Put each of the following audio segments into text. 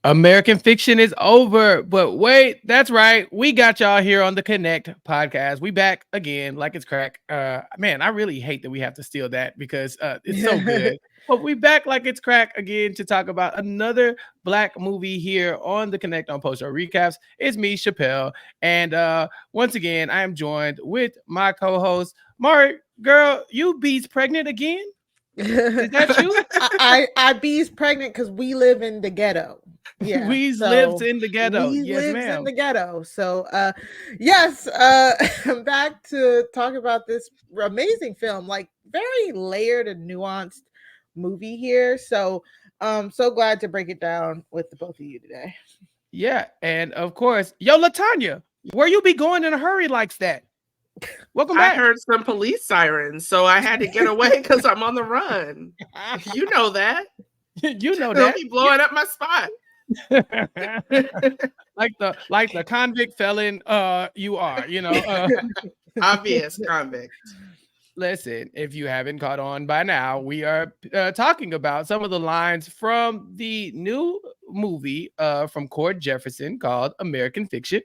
American Fiction is over, but wait, that's right. We got y'all here on the Connect podcast. We back again like it's crack. Man, I really hate that we have to steal that because it's so good. But we back like it's crack again to talk about another black movie here on the Connect on Post Show Recaps. It's me, Chappell, and once again, I am joined with my co-host, Mari. Girl, you bees pregnant again? Is that you? I be's pregnant because we live in the ghetto. Yeah, We's lives so in the ghetto. we Yes, lives in ma'am. the ghetto. So yes, I'm back to talk about this amazing film, like very layered and nuanced movie here. So so glad to break it down with the both of you today. Yeah, and of course, yo, LaTonya, where you be going in a hurry like that? Welcome I back. heard some police sirens, so I had to get away because I'm on the run. You know that. You know They'll that. be blowing up my spot. Like the convict felon you are, Obvious convict. Listen, if you haven't caught on by now, we are talking about some of the lines from the new movie from Cord Jefferson called American Fiction.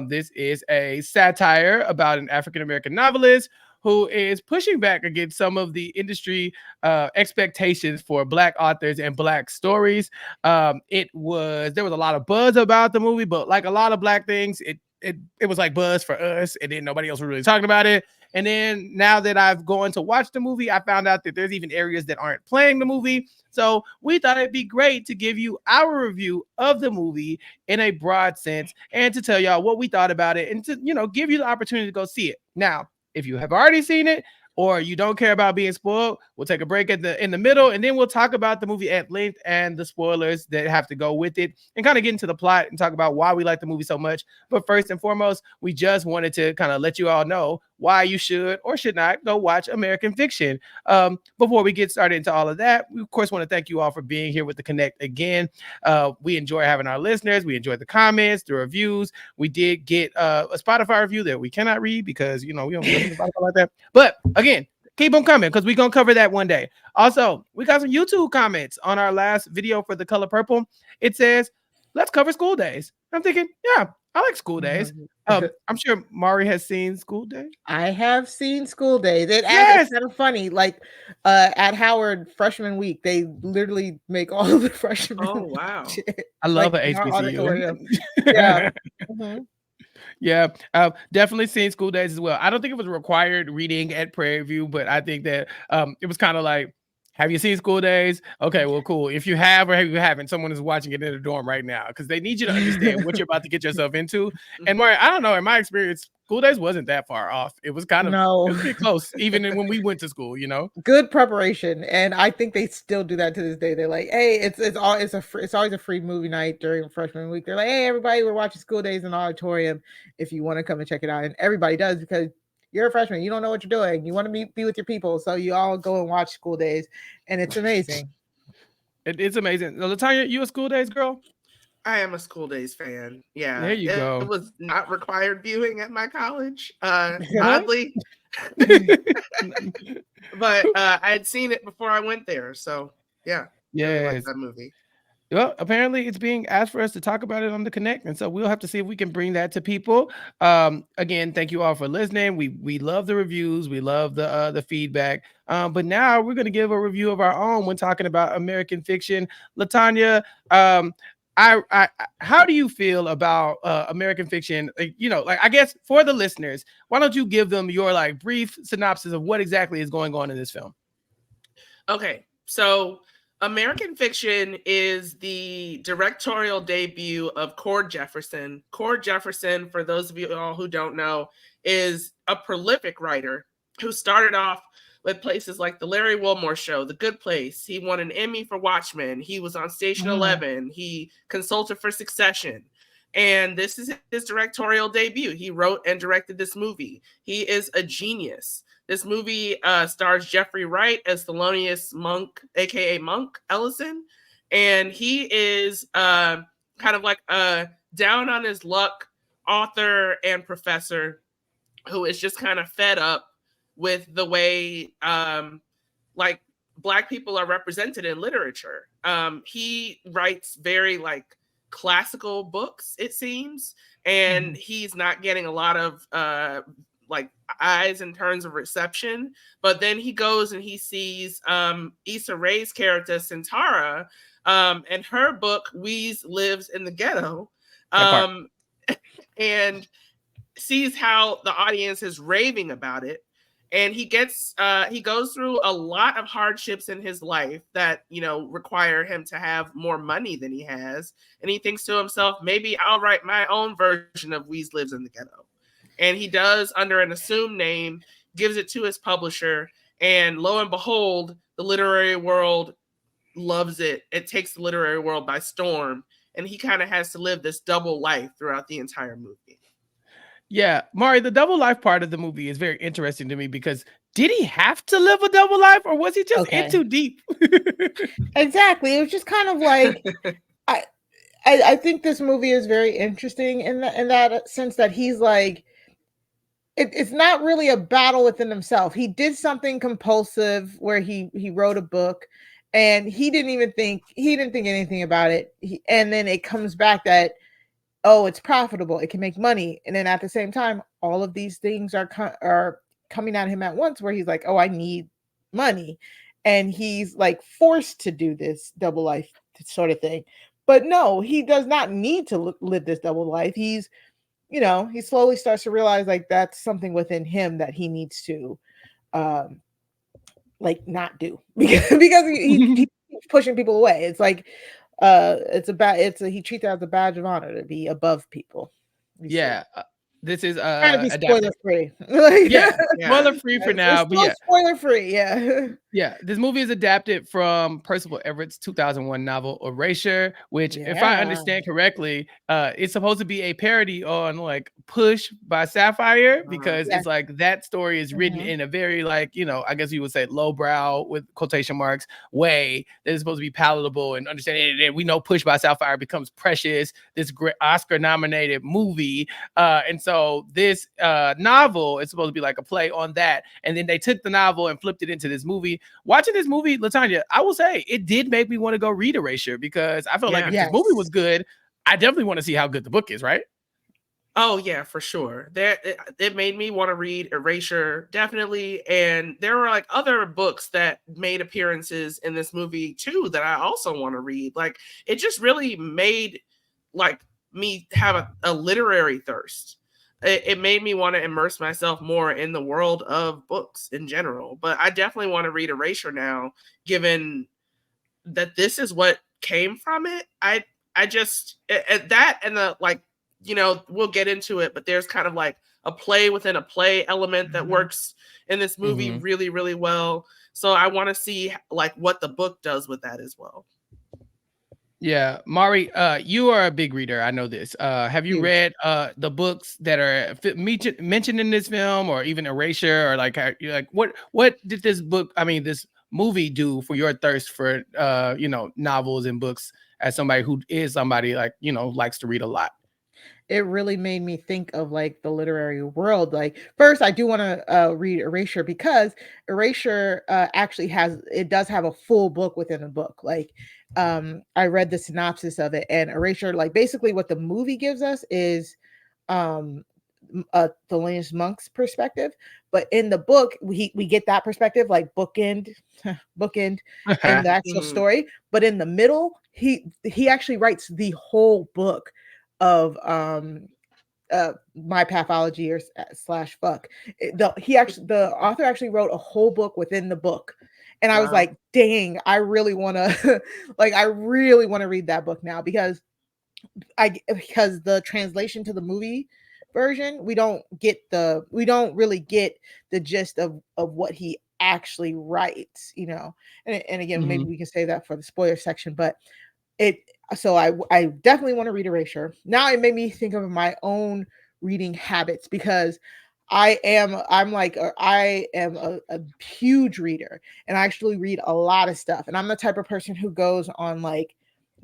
This is a satire about an African American novelist who is pushing back against some of the industry expectations for black authors and black stories. There was a lot of buzz about the movie, but like a lot of black things, it was like buzz for us, and then nobody else was really talking about it. And then now that I've gone to watch the movie, I found out that there's even areas that aren't playing the movie. So we thought it'd be great to give you our review of the movie in a broad sense and to tell y'all what we thought about it and to, give you the opportunity to go see it. Now, if you have already seen it or you don't care about being spoiled, we'll take a break in the middle and then we'll talk about the movie at length and the spoilers that have to go with it and kind of get into the plot and talk about why we like the movie so much. But first and foremost, we just wanted to kind of let you all know why you should or should not go watch American Fiction. Before we get started into all of that, we of course want to thank you all for being here with the Connect again. We enjoy having our listeners. We enjoy the comments, the reviews. We did get a Spotify review that we cannot read because we don't listen to Spotify like that. But again, keep them coming because we're gonna cover that one day. Also, we got some YouTube comments on our last video for The Color Purple. It says, let's cover school days. I'm thinking, yeah, I like school days. I'm sure Mari has seen School Day. I have seen School Days. It's Yes. kind of funny. Like at Howard freshman week, they literally make all of the freshmen. Oh, wow. shit, I love like an in our HBCU. auditorium. Yeah. Mhm. Yeah, definitely seen School Days as well. I don't think it was required reading at Prairie View, but I think that it was kind of like, have you seen School Days? Okay, well, cool. If you have or if you haven't, someone is watching it in the dorm right now because they need you to understand what you're about to get yourself into. And Mari, I don't know, in my experience, School Days wasn't that far off. It was No. pretty close, even when we went to school. Good preparation, and I think they still do that to this day. They're like, "Hey, it's always a free movie night during freshman week." They're like, "Hey, everybody, we're watching School Days in the auditorium. If you want to come and check it out," and everybody does because you're a freshman, you don't know what you're doing, you want to be with your people, so you all go and watch School Days, and it's amazing. It's amazing. LaTonya, you a School Days girl? I am a School Days fan. There Yeah, you it go. was not required viewing at my college, oddly. But I had seen it before I went there. So, yeah, really like Yes. that movie. Well, apparently it's being asked for us to talk about it on the Connect, and so we'll have to see if we can bring that to people. Again, thank you all for listening. We love the reviews, we love the feedback. But now we're going to give a review of our own when talking about American Fiction. LaTonya, how do you feel about American Fiction? Like I guess for the listeners, why don't you give them your like brief synopsis of what exactly is going on in this film? Okay, so American Fiction is the directorial debut of Cord Jefferson. Cord Jefferson, for those of you all who don't know, is a prolific writer who started off with places like The Larry Wilmore Show, The Good Place. He won an Emmy for Watchmen. He was on Station 11. He consulted for Succession. And this is his directorial debut. He wrote and directed this movie. He is a genius. This movie stars Jeffrey Wright as Thelonious Monk, aka Monk Ellison, and he is kind of like a down on his luck author and professor who is just kind of fed up with the way like Black people are represented in literature. He writes very like classical books, it seems, and he's not getting a lot of like eyes in terms of reception. But then he goes and he sees Issa Rae's character Centara, and her book Weez Lives in the Ghetto, and sees how the audience is raving about it. And he goes through a lot of hardships in his life that, you know, require him to have more money than he has. And he thinks to himself, maybe I'll write my own version of Weez Lives in the Ghetto. And he does under an assumed name, gives it to his publisher, and lo and behold, the literary world loves it. It takes the literary world by storm. And he kind of has to live this double life throughout the entire movie. Yeah, Mari, the double life part of the movie is very interesting to me because did he have to live a double life or was he just in too deep? Exactly. It was just kind of like I think this movie is very interesting in that sense that he's like it's not really a battle within himself. He did something compulsive where he wrote a book and he didn't think anything about it. And then it comes back that oh, it's profitable, it can make money, and then at the same time, all of these things are coming at him at once, where he's like, oh, I need money, and he's like forced to do this double life sort of thing. But no, he does not need to live this double life. He's, you know, he slowly starts to realize like that's something within him that he needs to, like not do because he's pushing people away. It's like he treats it as a badge of honor to be above people. Yeah. This is trying to be spoiler free. Spoiler free for now. But yeah, spoiler free. Yeah. Yeah, this movie is adapted from Percival Everett's 2001 novel Erasure, which, if I understand correctly, it's supposed to be a parody on like Push by Sapphire, because it's like that story is written in a very like, you know, I guess you would say lowbrow with quotation marks way that is supposed to be palatable and understanding. And we know Push by Sapphire becomes Precious, this great Oscar nominated movie. And so this novel is supposed to be like a play on that. And then they took the novel and flipped it into this movie. Watching this movie, LaTonya, I will say it did make me want to go read Erasure, because I felt like if this movie was good, I definitely want to see how good the book is, right? Oh yeah, for sure. It made me want to read Erasure, definitely. And there were like other books that made appearances in this movie too that I also want to read. Like it just really made like me have a literary thirst. It made me want to immerse myself more in the world of books in general. But I definitely want to read Erasure now, given that this is what came from it. I just that and the like, you know, we'll get into it, but there's kind of like a play within a play element that works in this movie really, really well. So I want to see like what the book does with that as well. Yeah, Mari, you are a big reader. I know this. Have you read the books that are mentioned in this film, or even Erasure, or like what did this book? I mean, this movie do for your thirst for you know, novels and books, as somebody who is somebody like, you know, likes to read a lot? It really made me think of like the literary world. Like first, I do want to read Erasure, because Erasure actually does have a full book within a book. Like I read the synopsis of it, and Erasure, like basically what the movie gives us is Thelonious Monk's perspective, but in the book we get that perspective, like bookend and the actual story. But in the middle, he actually writes the whole book of my pathology or slash fuck. The author actually wrote a whole book within the book, and I was like, dang, I really want to read that book now, because the translation to the movie version, we don't really get the gist of what he actually writes, you know. And again, maybe we can say that for the spoiler section, but so I definitely want to read Erasure. Now it made me think of my own reading habits, because I am a huge reader, and I actually read a lot of stuff, and I'm the type of person who goes on like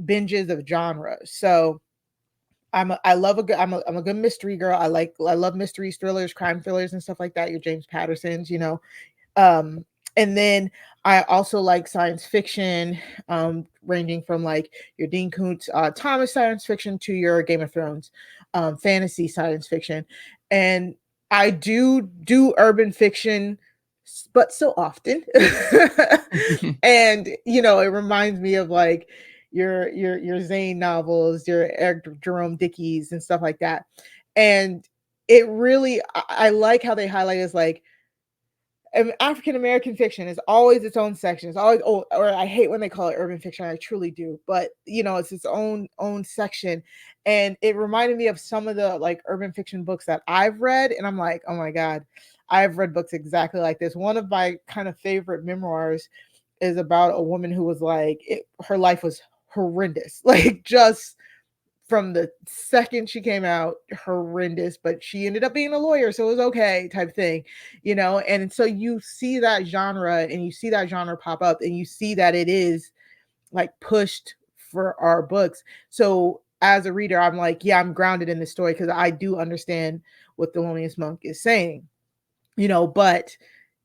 binges of genres. So I'm a good mystery girl. I love mysteries, thrillers, crime thrillers, and stuff like that. Your James Pattersons, you know. And then I also like science fiction, ranging from like your Dean Koontz, Thomas science fiction to your Game of Thrones, fantasy science fiction. And I do urban fiction, but so often. And it reminds me of like your Zane novels, your Eric Jerome Dickies and stuff like that. And it really, I like how they highlight is like, African American fiction is always its own section. It's always, or I hate when they call it urban fiction. I truly do, but it's its own section, and it reminded me of some of the like urban fiction books that I've read, and I'm like, oh my god, I've read books exactly like this. One of my kind of favorite memoirs is about a woman who was like, her life was horrendous, like just from the second she came out, horrendous, but she ended up being a lawyer, so it was okay, type thing, and so you see that genre and you see that genre pop up and you see that it is like pushed for our books. So as a reader, I'm like, yeah, I'm grounded in the story because I do understand what the Loneliest Monk is saying, but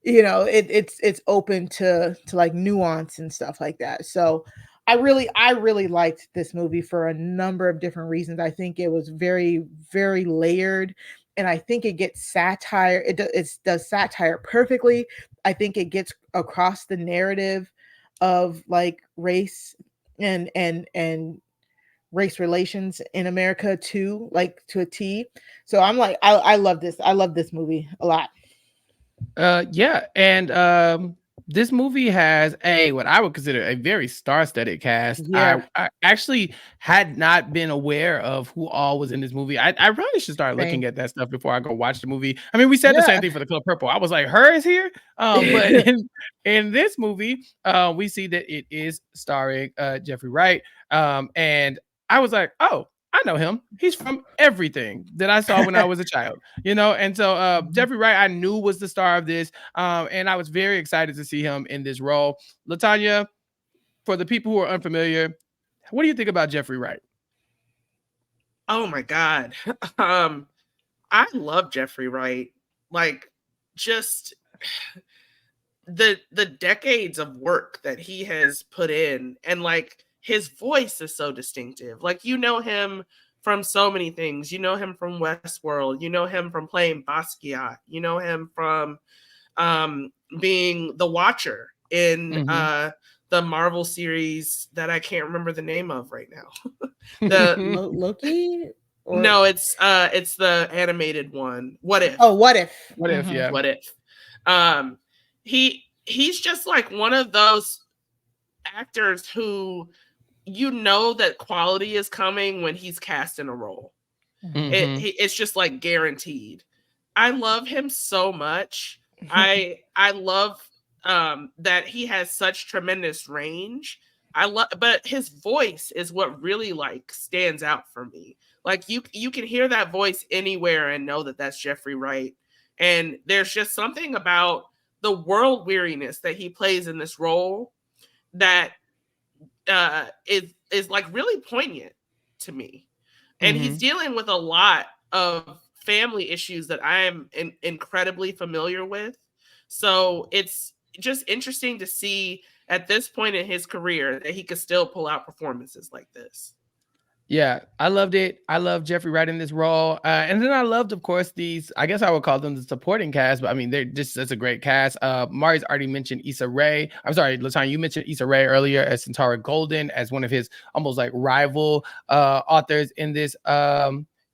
it's open to like nuance and stuff like that. So I really liked this movie for a number of different reasons. I think it was very, very layered, and I think it gets satire. It does satire perfectly. I think it gets across the narrative of like race and race relations in America too, like to a T. So I'm like, I love this. I love this movie a lot. Yeah, and this movie has what I would consider a very star-studded cast. Yeah. I actually had not been aware of who all was in this movie. I probably should start looking Same. at that stuff before I go watch the movie. I mean, we said the Yeah. same thing for The Color Purple. I was like, her is here. But in this movie, we see that it is starring Jeffrey Wright. And I was like, oh, I know him. He's from everything that I saw when I was a child, And so Jeffrey Wright, I knew was the star of this, and I was very excited to see him in this role. LaTonya, for the people who are unfamiliar, what do you think about Jeffrey Wright? Oh my god, I love Jeffrey Wright. Like, just the decades of work that he has put in, and like his voice is so distinctive. Like, you know him from so many things. You know him from Westworld. You know him from playing Basquiat. You know him from being the Watcher in the Marvel series that I can't remember the name of right now. Loki? No, it's the animated one. What If? Oh, What If? What If? Yeah. What If? He's just like one of those actors who that quality is coming when he's cast in a role. It's just like guaranteed. I love him so much. I love that he has such tremendous range. But his voice is what really like stands out for me. Like, you can hear that voice anywhere and know that that's Jeffrey Wright. And there's just something about the world weariness that he plays in this role that is like really poignant to me. And he's dealing with a lot of family issues that I am incredibly familiar with. So it's just interesting to see at this point in his career that he could still pull out performances like this. Yeah, I loved it. I love Jeffrey Wright in this role. And then I loved, of course, these, I guess I would call them the supporting cast, but I mean, that's a great cast. Mari's already mentioned Issa Rae. I'm sorry, LaTonya, you mentioned Issa Rae earlier as Centaura Golden, as one of his almost like rival authors in this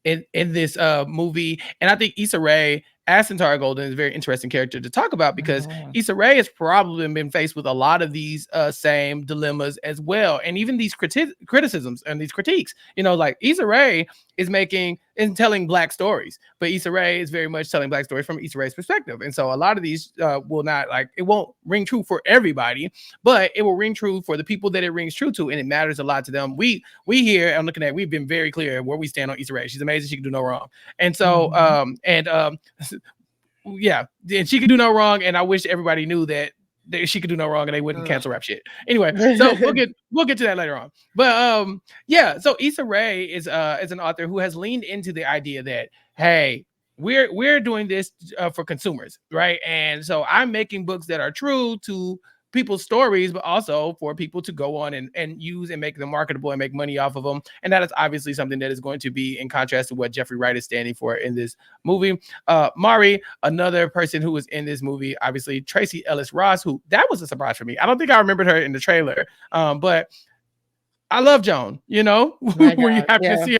in this movie. And I think Issa Rae as Centaura Golden is a very interesting character to talk about because Issa Rae has probably been faced with a lot of these same dilemmas as well. And even these criticisms and these critiques, like Issa Rae is making and telling Black stories, but Issa Rae is very much telling Black stories from Issa Rae's perspective. And so a lot of these will not, like, it won't ring true for everybody, but it will ring true for the people that it rings true to. And it matters a lot to them. We here on The Connect, we've been very clear where we stand on Issa Rae. She's amazing. She can do no wrong. And so, yeah, and she could do no wrong. And I wish everybody knew that she could do no wrong and they wouldn't cancel rap shit. Anyway, so we'll get to that later on. But yeah, so Issa Rae is an author who has leaned into the idea that, hey, we're doing this for consumers, right? And so I'm making books that are true to people's stories, but also for people to go on and use and make them marketable and make money off of them. And that is obviously something that is going to be in contrast to what Jeffrey Wright is standing for in this movie. Mari, another person who was in this movie, obviously Tracy Ellis Ross, who that was a surprise for me. I don't think I remembered her in the trailer, but I love Joan. You know, were you happy to see her?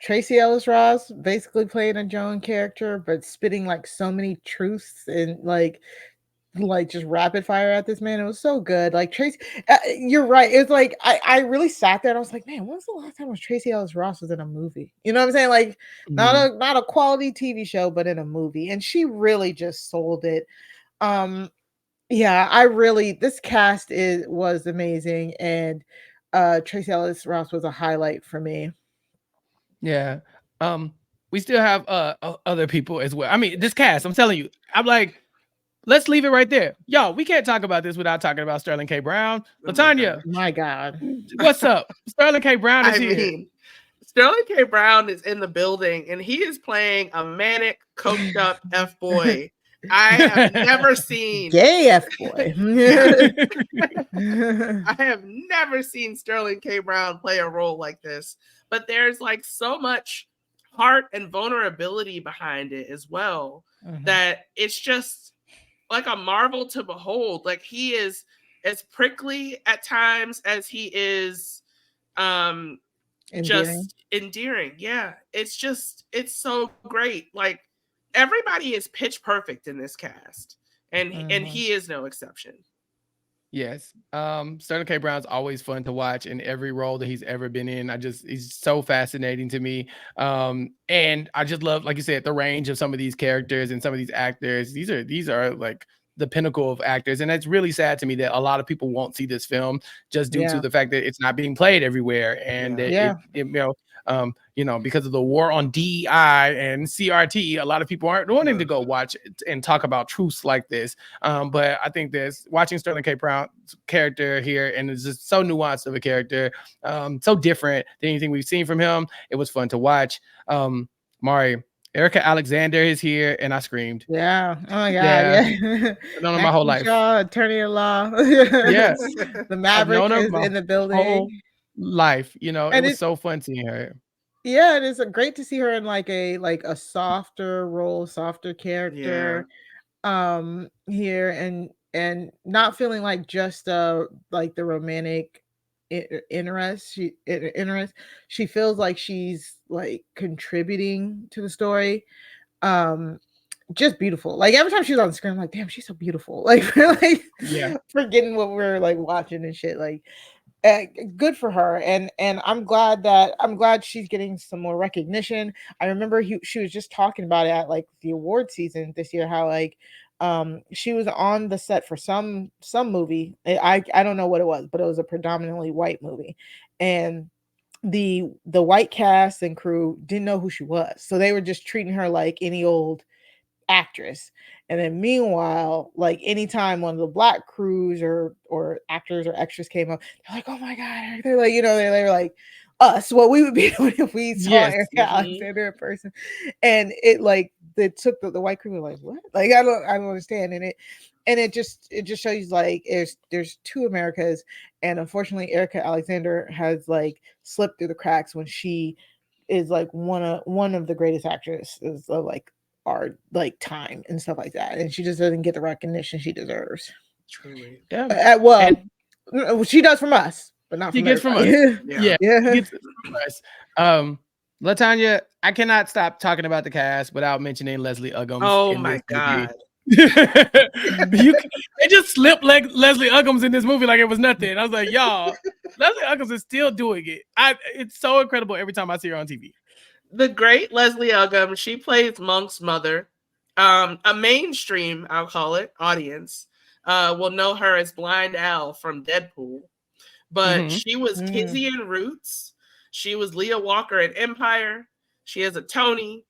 Tracy Ellis Ross basically playing a Joan character, but spitting like so many truths and like just rapid fire at this man. It was so good. Like Tracy, you're right. It's like I really sat there and I was like, man, when's the last time was Tracy Ellis Ross was in a movie? You know what I'm saying? Like not a quality TV show, but in a movie, and she really just sold it. Yeah, this cast was amazing, and Tracy Ellis Ross was a highlight for me. Yeah. We still have other people as well. I mean, this cast, I'm telling you, I'm like, let's leave it right there. Yo, we can't talk about this without talking about Sterling K. Brown. LaTonya. My God. What's up? Sterling K. Brown is here. Sterling K. Brown is in the building and he is playing a manic, coked up F-boy. I have never seen gay F-boy. I have never seen Sterling K. Brown play a role like this. But there's like so much heart and vulnerability behind it as well, that it's just like a marvel to behold. Like he is as prickly at times as he is just endearing. Yeah, it's so great. Like everybody is pitch perfect in this cast, and he is no exception. Yes. Sterling K. Brown's always fun to watch in every role that he's ever been in. He's so fascinating to me. And I just love, like you said, the range of some of these characters and some of these actors. These are like the pinnacle of actors. And it's really sad to me that a lot of people won't see this film just due to the fact that it's not being played everywhere. And because of the war on DEI and CRT, a lot of people aren't wanting to go watch it and talk about truths like this. But I think there's watching Sterling K. Brown's character here, and it's just so nuanced of a character, so different than anything we've seen from him. It was fun to watch. Mari, Erica Alexander is here, and I screamed. Yeah. Oh my God. Yeah. I've known her my whole life. Attorney at law. Yes. The Maverick is in the building. Life, it was so fun seeing her. Yeah, it is great to see her in like a softer role, softer character here, and not feeling like just like the romantic interest. She feels like she's like contributing to the story. Just beautiful. Like every time she's on the screen, I'm like, damn, she's so beautiful. Like we're like forgetting what we're like watching and shit. Like good for her, and I'm glad she's getting some more recognition. I remember she was just talking about it at like the award season this year, how like she was on the set for some movie. I don't know what it was, but it was a predominantly white movie, and the white cast and crew didn't know who she was, so they were just treating her like any old actress. And then meanwhile, like anytime one of the black crews or actors or extras came up, they're like, oh my God, they're like, they're like us, what we would be doing if we saw Erica Alexander in person. And it like they took the white crew like, what? Like I don't understand. And it just shows like there's two Americas, and unfortunately Erica Alexander has like slipped through the cracks when she is like one of the greatest actresses of like our like time and stuff like that, and she just doesn't get the recognition she deserves. Truly. She does from us, but not from gets from us. Yeah. She gets from us. LaTonya, I cannot stop talking about the cast without mentioning Leslie Uggams. Oh my God. They just slipped like Leslie Uggams in this movie like it was nothing. I was like, y'all, Leslie Uggams is still doing it. It's so incredible every time I see her on TV. The great Leslie Uggams, she plays Monk's mother. A mainstream, I'll call it, audience will know her as Blind Al from Deadpool. But she was Kizzy in Roots. She was Leah Walker in Empire. She has a Tony.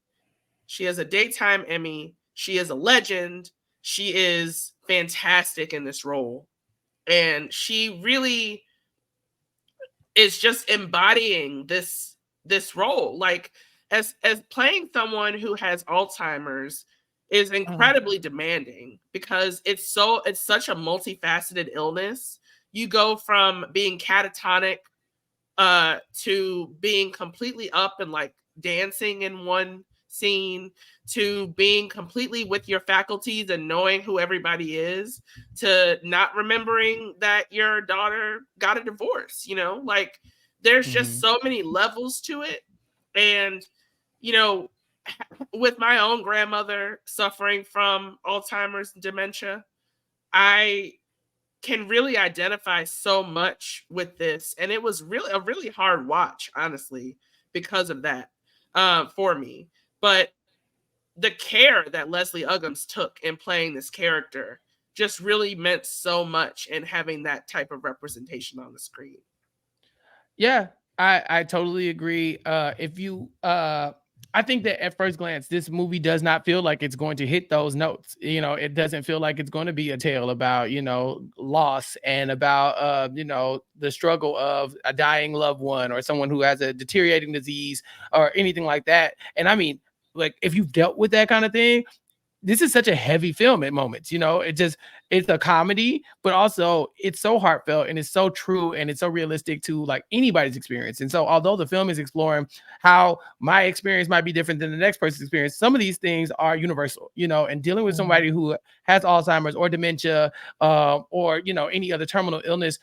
She has a Daytime Emmy. She is a legend. She is fantastic in this role. And she really is just embodying this role. Like, as playing someone who has Alzheimer's is incredibly demanding because it's such a multifaceted illness. You go from being catatonic to being completely up and like dancing in one scene, to being completely with your faculties and knowing who everybody is, to not remembering that your daughter got a divorce. Like there's just so many levels to it. And with my own grandmother suffering from Alzheimer's and dementia, I can really identify so much with this. And it was really a really hard watch, honestly, because of that for me. But the care that Leslie Uggams took in playing this character just really meant so much in having that type of representation on the screen. Yeah, I totally agree. If you I think that at first glance, this movie does not feel like it's going to hit those notes. It doesn't feel like it's going to be a tale about, loss and about, the struggle of a dying loved one or someone who has a deteriorating disease or anything like that. And I mean, like, if you've dealt with that kind of thing, this is such a heavy film at moments. It's a comedy, but also it's so heartfelt and it's so true and it's so realistic to like anybody's experience. And so although the film is exploring how my experience might be different than the next person's experience, some of these things are universal, and dealing with somebody who has Alzheimer's or dementia, or any other terminal illness,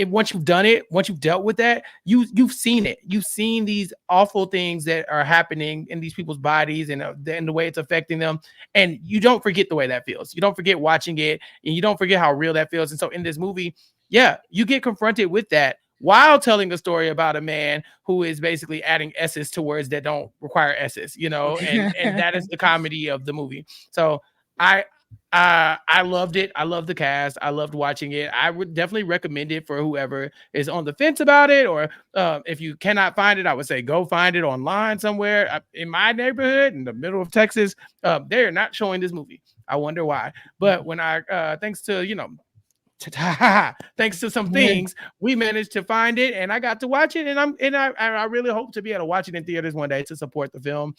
once you've done it, once you've dealt with that, you've seen it. You've seen these awful things that are happening in these people's bodies and the way it's affecting them, and you don't forget the way that feels. You don't forget watching it, and you don't forget how real that feels. And so in this movie, yeah, you get confronted with that while telling a story about a man who is basically adding S's to words that don't require S's, and that is the comedy of the movie. So I loved it. I loved the cast. I loved watching it. I would definitely recommend it for whoever is on the fence about it, or if you cannot find it, I would say go find it online somewhere. In my neighborhood, in the middle of Texas, they're not showing this movie. I wonder why. But when thanks to thanks to some things, we managed to find it, and I got to watch it, and I really hope to be able to watch it in theaters one day to support the film.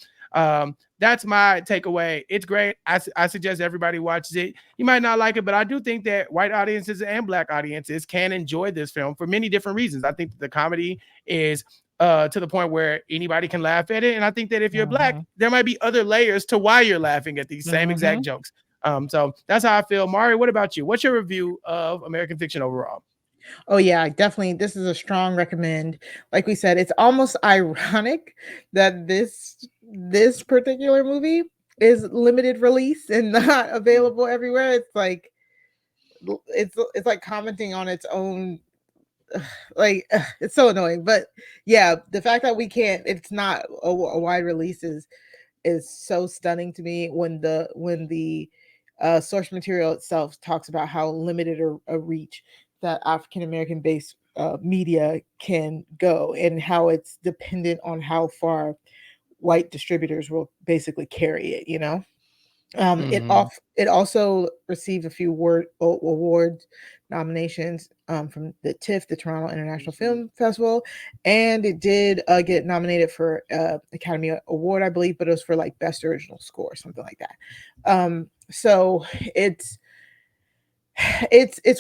That's my takeaway. It's great. I suggest everybody watches it. You might not like it, but I do think that white audiences and black audiences can enjoy this film for many different reasons. I think the comedy is to the point where anybody can laugh at it, and I think that if you're black, there might be other layers to why you're laughing at these same exact jokes. So that's how I feel. Mari, what about you? What's your review of American Fiction overall? Oh yeah, definitely. This is a strong recommend. Like we said, it's almost ironic that this particular movie is limited release and not available everywhere. It's like commenting on its own. Like it's so annoying. But yeah, the fact that it's not a wide release is so stunning to me. When the source material itself talks about how limited a reach that African American based media can go, and how it's dependent on how far white distributors will basically carry it. It also received a few awards nominations from the TIFF, the Toronto International Film Festival, and it did get nominated for Academy Award, I believe, but it was for like best original score, something like that. So it's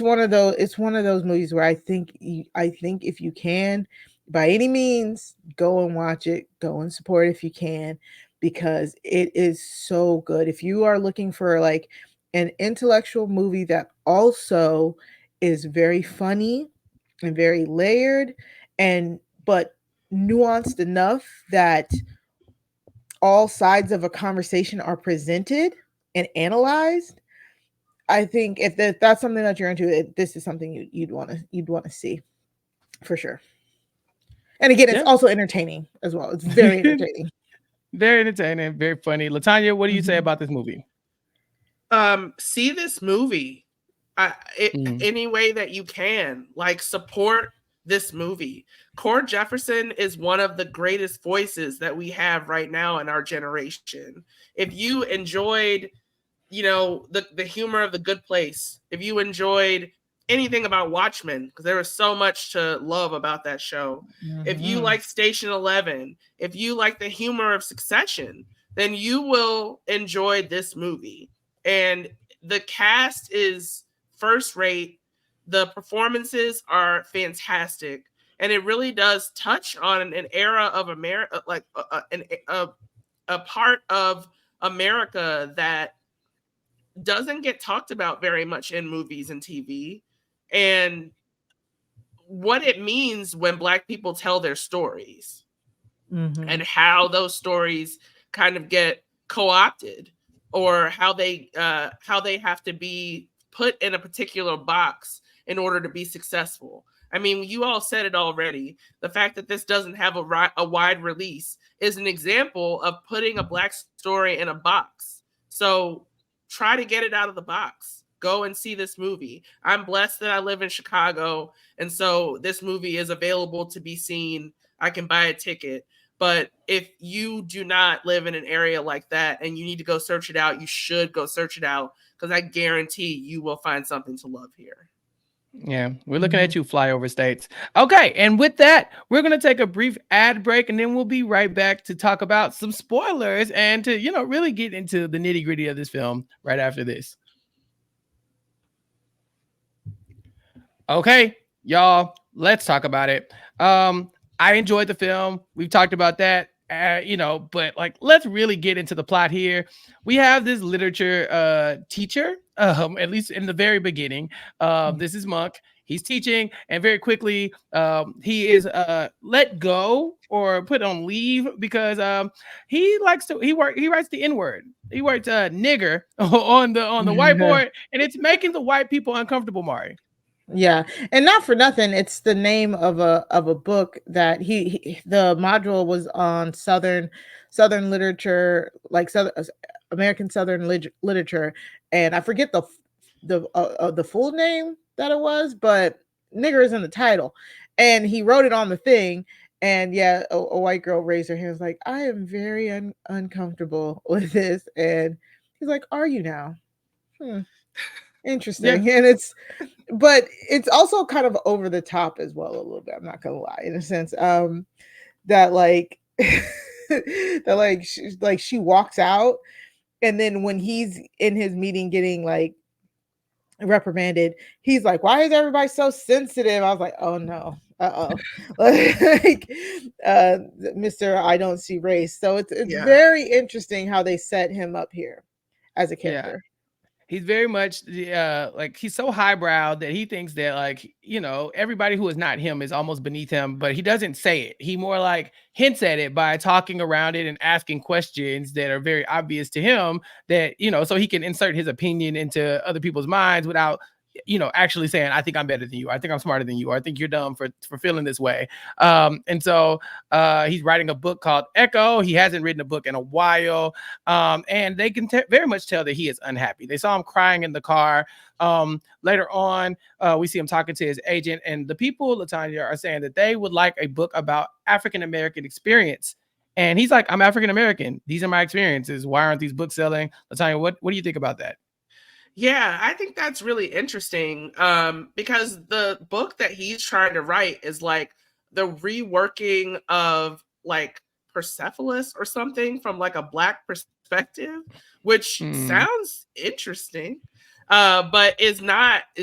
one of those movies where I think if you can, by any means, go and watch it, go and support it if you can, because it is so good. If you are looking for like an intellectual movie that also is very funny and very layered but nuanced enough that all sides of a conversation are presented and analyzed, I think if that's something that you're into, this is something you'd want to see for sure. And again, it's also entertaining as well. It's very entertaining. Very entertaining, very funny. LaTonya, what do you say about this movie? See this movie any way that you can. Like, support this movie. Cord Jefferson is one of the greatest voices that we have right now in our generation. If you enjoyed, the humor of The Good Place, if you enjoyed anything about Watchmen, because there was so much to love about that show. If you like Station 11, if you like the humor of Succession, then you will enjoy this movie. And the cast is first rate. The performances are fantastic. And it really does touch on an era of America, like a part of America that doesn't get talked about very much in movies and TV, and what it means when Black people tell their stories and how those stories kind of get co-opted, or how they have to be put in a particular box in order to be successful. I mean, you all said it already. The fact that this doesn't have a wide release is an example of putting a Black story in a box. So try to get it out of the box. Go and see this movie. I'm blessed that I live in Chicago, and so this movie is available to be seen. I can buy a ticket. But if you do not live in an area like that and you need to go search it out, you should go search it out, because I guarantee you will find something to love here. Yeah, we're looking at you, flyover states. Okay, and with that, we're going to take a brief ad break, and then we'll be right back to talk about some spoilers and to, really get into the nitty gritty of this film right after this. Okay, y'all, let's talk about it. I enjoyed the film. We've talked about that. But like, let's really get into the plot here. We have this literature teacher, at least in the very beginning. This is Monk. He's teaching, and very quickly he is let go or put on leave because he writes the N-word. He writes nigger on the whiteboard, and it's making the white people uncomfortable, Mari. Yeah, and not for nothing, it's the name of a book that the module was on Southern literature, like American Southern literature, and I forget the full name that it was, but nigger is in the title, and he wrote it on the thing. And yeah, a white girl raised her hand, was like, I am very uncomfortable with this, and he's like, are you now? Interesting. Yeah. And but it's also kind of over the top as well, a little bit, I'm not gonna lie, in a sense, that like she walks out, and then when he's in his meeting getting like reprimanded, he's like, why is everybody so sensitive? I was like, oh no, like Mr. I don't see race. So it's very interesting how they set him up here as a character. He's very much like, he's so highbrow that he thinks that, like, everybody who is not him is almost beneath him, but he doesn't say it. He more like hints at it by talking around it and asking questions that are very obvious to him, that, so he can insert his opinion into other people's minds without actually saying, I think I'm better than you. I think I'm smarter than you. Or I think you're dumb for feeling this way. And so he's writing a book called Echo. He hasn't written a book in a while. And they can very much tell that he is unhappy. They saw him crying in the car. Later on, we see him talking to his agent, and the people, LaTonya, are saying that they would like a book about African-American experience. And he's like, I'm African-American. These are my experiences. Why aren't these books selling? LaTonya, what do you think about that? Yeah, I think that's really interesting, because the book that he's trying to write is like the reworking of like Persepolis or something from like a Black perspective, which sounds interesting, but is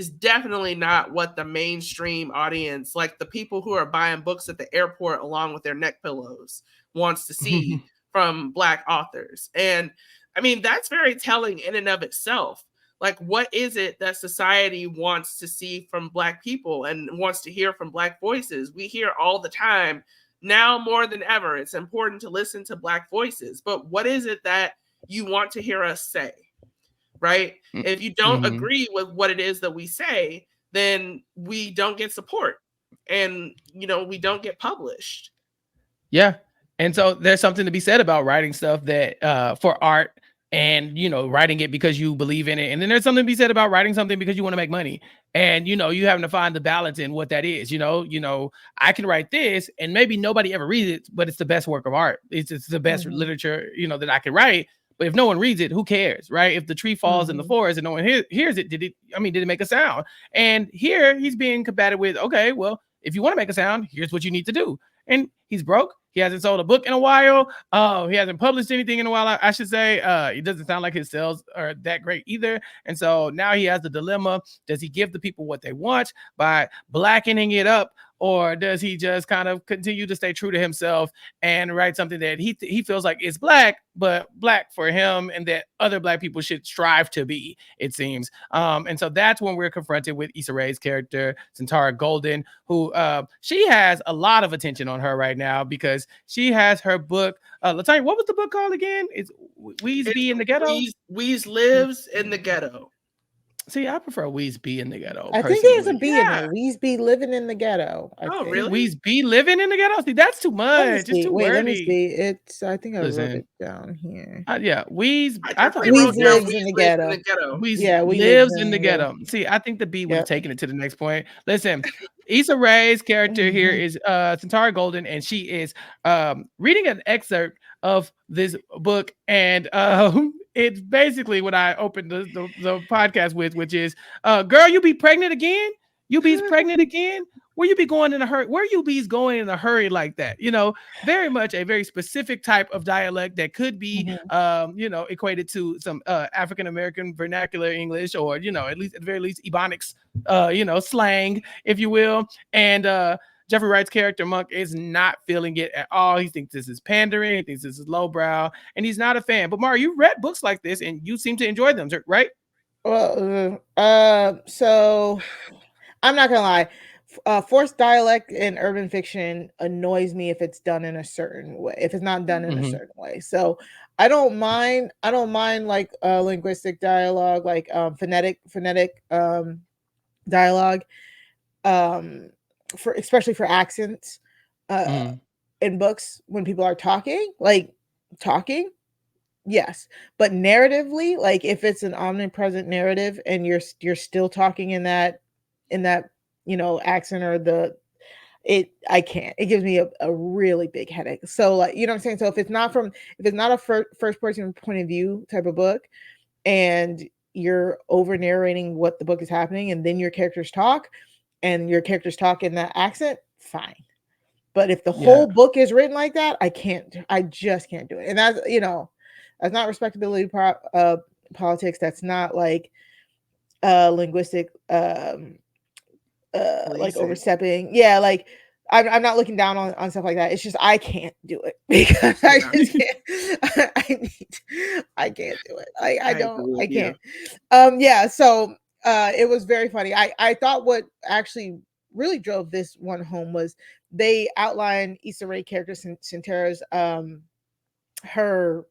definitely not what the mainstream audience, like the people who are buying books at the airport along with their neck pillows, wants to see from Black authors. And I mean, that's very telling in and of itself. Like, what is it that society wants to see from Black people and wants to hear from Black voices? We hear all the time, now more than ever, it's important to listen to Black voices. But what is it that you want to hear us say, right? If you don't agree with what it is that we say, then we don't get support, and, we don't get published. Yeah. And so there's something to be said about writing stuff that for art, and writing it because you believe in it. And then there's something to be said about writing something because you want to make money, and you having to find the balance in what that is. I can write this and maybe nobody ever reads it, but it's the best work of art. It's the best literature that I can write, But if no one reads it, who cares, right? If the tree falls in the forest and no one hears it, did it make a sound? And here he's being combated with, okay, well, if you want to make a sound, here's what you need to do. And he's broke. He hasn't sold a book in a while. He hasn't published anything in a while, I should say. It doesn't sound like his sales are that great either. And so now he has the dilemma. Does he give the people what they want by blackening it up? Or does he just kind of continue to stay true to himself and write something that he feels like is black, but black for him, and that other black people should strive to be, it seems. And so that's when we're confronted with Issa Rae's character, Santara Golden, who she has a lot of attention on her right now because she has her book. LaTonya, what was the book called again? It's Weez B in the Ghetto? Weez Lives in the Ghetto. See, I prefer Weez B in the Ghetto. I think there's a B in there. Weez B living in the ghetto. Really? Weez B living in the ghetto? See, that's too much. It's too wordy. Let me see. It's. I think I wrote it down here. Yeah, Weez. I thought Weez lives in the ghetto. Weez lives in the ghetto. See, I think the B would have taken it to the next point. Listen, Issa Rae's character here is Santara Golden, and she is reading an excerpt of this book, and it's basically what I opened the podcast with, which is, girl, you be pregnant again? You be's pregnant again? Where you be going in a hurry? Where you be's going in a hurry like that? You know, very much a very specific type of dialect that could be, equated to some African American vernacular English, or at the very least Ebonics, slang, if you will. And Jeffrey Wright's character Monk is not feeling it at all. He thinks this is pandering. He thinks this is lowbrow, and he's not a fan. But Mari, you read books like this, and you seem to enjoy them, right? Well, so I'm not gonna lie. Forced dialect in urban fiction annoys me if it's done in a certain way. If it's not done in a certain way, so I don't mind like linguistic dialogue, like phonetic dialogue, for especially for accents in books when people are talking. Yes, but narratively, like if it's an omnipresent narrative and you're still talking in that accent or I can't. It gives me a really big headache. So like, you know what I'm saying? So if it's not a first person point of view type of book, and you're over narrating what the book is happening, and then your characters talk in that accent, fine. But if the whole book is written like that, I just can't do it. And that's not respectability politics. That's not like linguistic like overstepping. Yeah, like I'm not looking down on stuff like that. It's just I can't do it because I just can't. I can't do it. I can't. Yeah. So it was very funny. I thought what actually really drove this one home was they outlined Issa Rae character Santara's her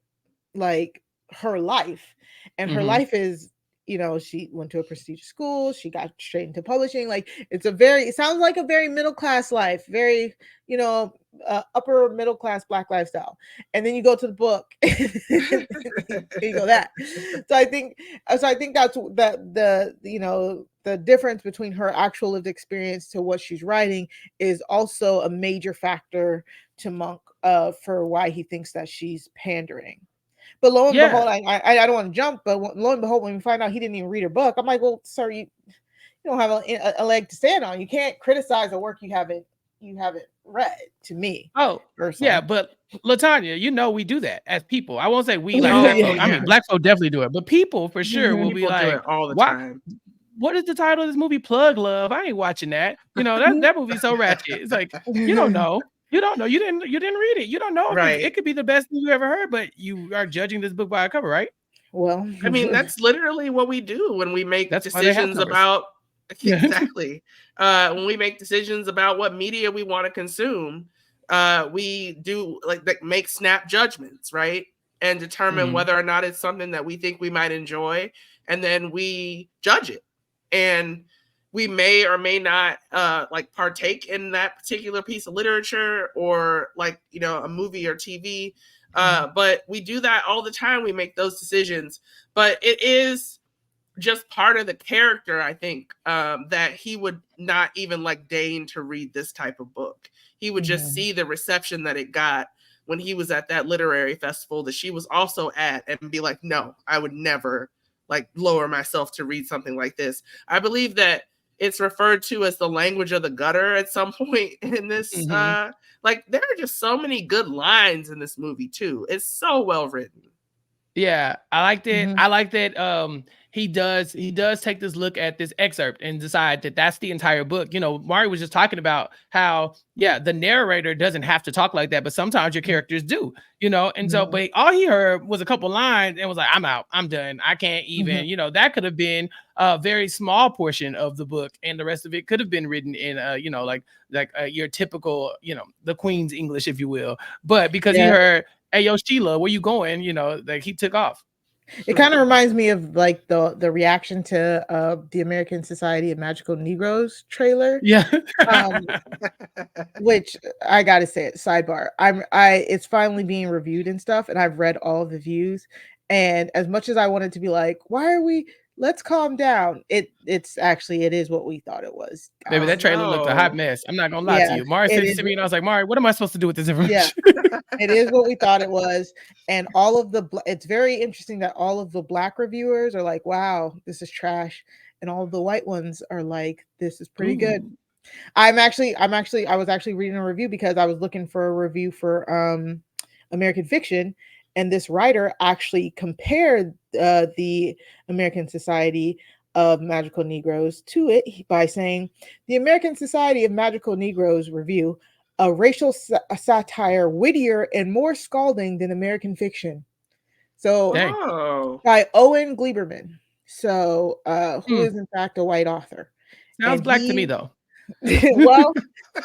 life, and her life is, she went to a prestigious school, she got straight into publishing. Like it sounds like a very middle class life, very upper middle class black lifestyle. And then you go to the book you go that. So I think that's the difference between her actual lived experience to what she's writing is also a major factor to Monk for why he thinks that she's pandering. But lo and behold, I don't want to jump, but lo and behold, when we find out he didn't even read her book, I'm like, well, sir, you don't have a leg to stand on. You can't criticize a work you haven't read, to me. Oh, personally. Yeah, but LaTonya, we do that as people. I won't say we, I mean, black folk definitely do it, but people for sure will be like, do it all the time. What is the title of this movie? Plug Love. I ain't watching that. That movie's so ratchet. It's like, you don't know. You don't know. You didn't read it. You don't know. Right. It could be the best thing you ever heard, but you are judging this book by a cover, right? Well, I mean, that's literally what we do when we make decisions about exactly. When we make decisions about what media we want to consume, we do like make snap judgments, right? And determine whether or not it's something that we think we might enjoy, and then we judge it. And we may or may not partake in that particular piece of literature or a movie or TV. But we do that all the time. We make those decisions, but it is just part of the character, I think, that he would not even deign to read this type of book. He would just see the reception that it got when he was at that literary festival that she was also at, and be like, no, I would never like lower myself to read something like this. I believe that it's referred to as the language of the gutter at some point in this. Like there are just so many good lines in this movie too. It's so well written. Yeah, I liked it. I like that he does take this look at this excerpt and decide that that's the entire book. You know, Mari was just talking about how, yeah, the narrator doesn't have to talk like that, but sometimes your characters do, you know. And so, but all he heard was a couple lines and was like, I'm out, I'm done, I can't even, you know, that could have been a very small portion of the book, and the rest of it could have been written in you know, like your typical, you know, the Queen's English, if you will. But because he heard, hey, yo, Sheila, where you going? You know, like he took off. It kind of reminds me of like the reaction to the American Society of Magical Negroes trailer. Yeah. Which I gotta say, sidebar, it's finally being reviewed and stuff, and I've read all the views. And as much as I wanted to be like, why are we? Let's calm down. It is what we thought it was. Baby, that trailer looked a hot mess. I'm not gonna lie to you. Mari said this to me, and I was like, Mari, what am I supposed to do with this information? Yeah, it is what we thought it was. And all of it's very interesting that all of the Black reviewers are like, wow, this is trash. And all of the white ones are like, this is pretty good. I was actually reading a review because I was looking for a review for American Fiction, and this writer actually compared the American Society of Magical Negroes to it by saying, the American Society of Magical Negroes review, a racial satire wittier and more scalding than American Fiction. So by Owen Gleiberman, so who is in fact a white author. Sounds Black to me though. Well,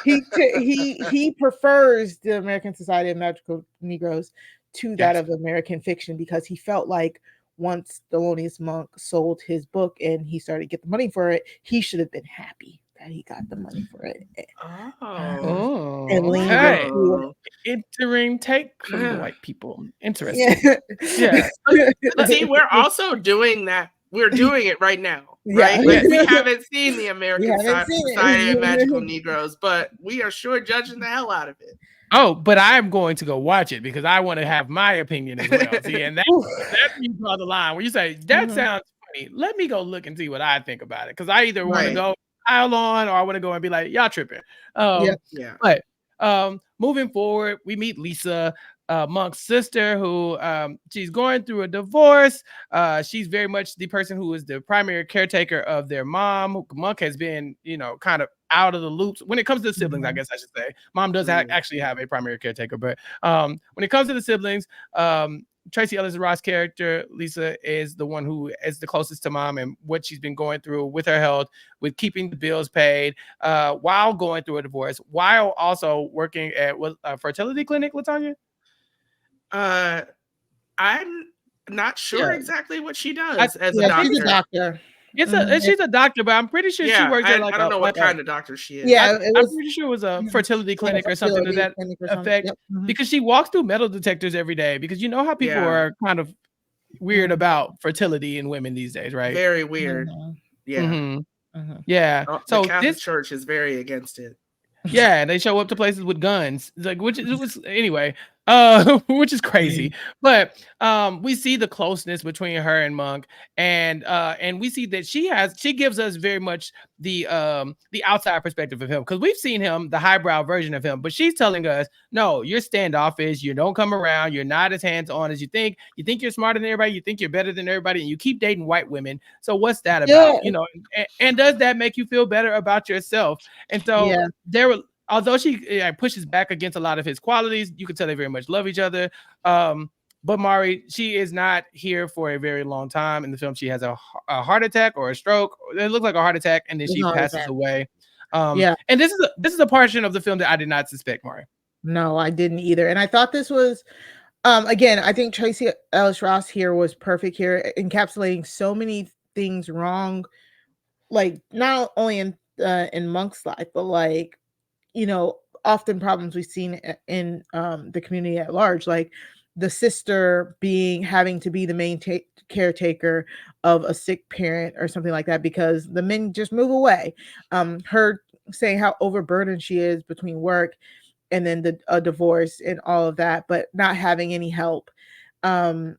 he prefers the American Society of Magical Negroes to that of American Fiction, because he felt like once Thelonious Monk sold his book and he started to get the money for it, he should have been happy that he got the money for it. And entering take from the white people. Interesting. Yeah. But see, we're also doing that. We're doing it right now, right? Like, we haven't seen the American Society of Magical Negroes, but we are sure judging the hell out of it. Oh, but I'm going to go watch it because I want to have my opinion as well. See, and that's where you draw the line where you say, that sounds funny. Let me go look and see what I think about it. Because I either want to go pile on, or I want to go and be like, y'all tripping. But moving forward, we meet Lisa, Monk's sister, who she's going through a divorce. She's very much the person who is the primary caretaker of their mom. Monk has been, you know, kind of out of the loops when it comes to the siblings. I guess I should say mom does actually have a primary caretaker, but when it comes to the siblings, Tracy Ellis Ross' character Lisa is the one who is the closest to mom and what she's been going through with her health, with keeping the bills paid, while going through a divorce, while also working at a fertility clinic. LaTonya, I'm not sure exactly what she does as a doctor. She's a doctor. She's a doctor, but I'm pretty sure she works at I don't know what kind of doctor she is. Yeah, I'm pretty sure it was a fertility clinic or something to that effect. Because she walks through metal detectors every day. Because you know how people are kind of weird about fertility in women these days, right? Very weird. Yeah. Yeah. So the Catholic Church is very against it. Yeah, and they show up to places with guns, like which is anyway, which is crazy. But we see the closeness between her and Monk, and we see that she gives us very much the outside perspective of him, because we've seen him, the highbrow version of him, but she's telling us, no, you're standoffish, you don't come around, you're not as hands-on as you think you're smarter than everybody, you think you're better than everybody, and you keep dating white women. So what's that about? You know, and does that make you feel better about yourself? And so although she pushes back against a lot of his qualities, you can tell they very much love each other. But Mari, she is not here for a very long time. In the film, she has a heart attack or a stroke. It looks like a heart attack, and then she passes away. And this is a portion of the film that I did not suspect, Mari. No, I didn't either. And I thought this was, again, I think Tracy Ellis Ross here was perfect here, encapsulating so many things wrong, like not only in Monk's life, but like, you know, often problems we've seen in the community at large, like the sister having to be the main caretaker of a sick parent or something like that because the men just move away. Her saying how overburdened she is between work and then a divorce and all of that, but not having any help. And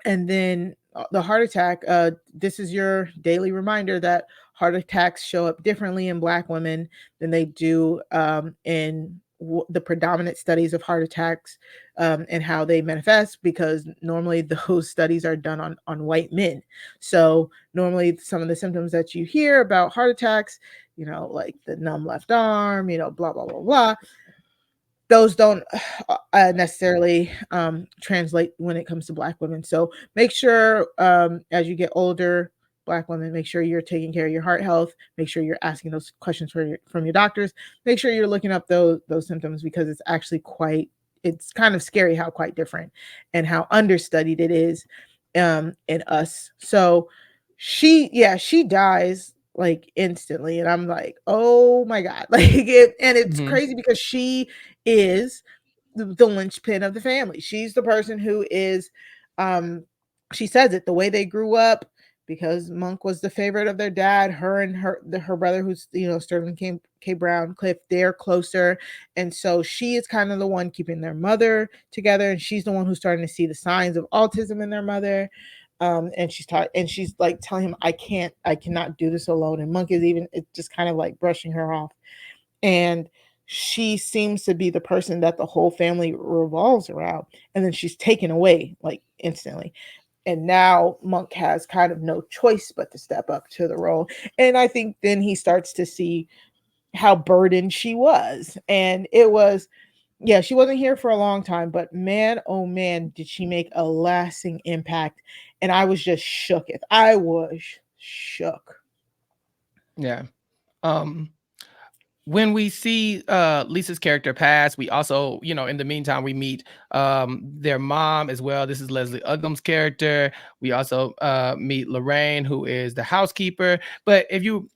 then the heart attack. This is your daily reminder that heart attacks show up differently in Black women than they do in the predominant studies of heart attacks, and how they manifest, because normally those studies are done on white men. So normally some of the symptoms that you hear about heart attacks, like the numb left arm, blah, blah, blah, blah, those don't necessarily translate when it comes to Black women. So make sure as you get older, Black women, make sure you're taking care of your heart health. Make sure you're asking those questions from your doctors. Make sure you're looking up those symptoms, because it's actually it's kind of scary how quite different and how understudied it is in us. So she dies like instantly, and I'm like, oh my God. And it's crazy because she is the linchpin of the family. She's the person who is she says it, the way they grew up, because Monk was the favorite of their dad. Her and her brother, who's Sterling K. Brown Cliff, they're closer, and so she is kind of the one keeping their mother together, and she's the one who's starting to see the signs of autism in their mother. And she's like telling him, I cannot do this alone. And Monk is it's just kind of like brushing her off. And she seems to be the person that the whole family revolves around. And then she's taken away like instantly. And now Monk has kind of no choice but to step up to the role. And I think then he starts to see how burdened she was. And it was, she wasn't here for a long time, but man, oh man, did she make a lasting impact. And I was just shook. I was shook. Yeah. When we see Lisa's character pass, we also, in the meantime, we meet their mom as well. This is Leslie Ugham's character. We also meet Lorraine, who is the housekeeper. But if you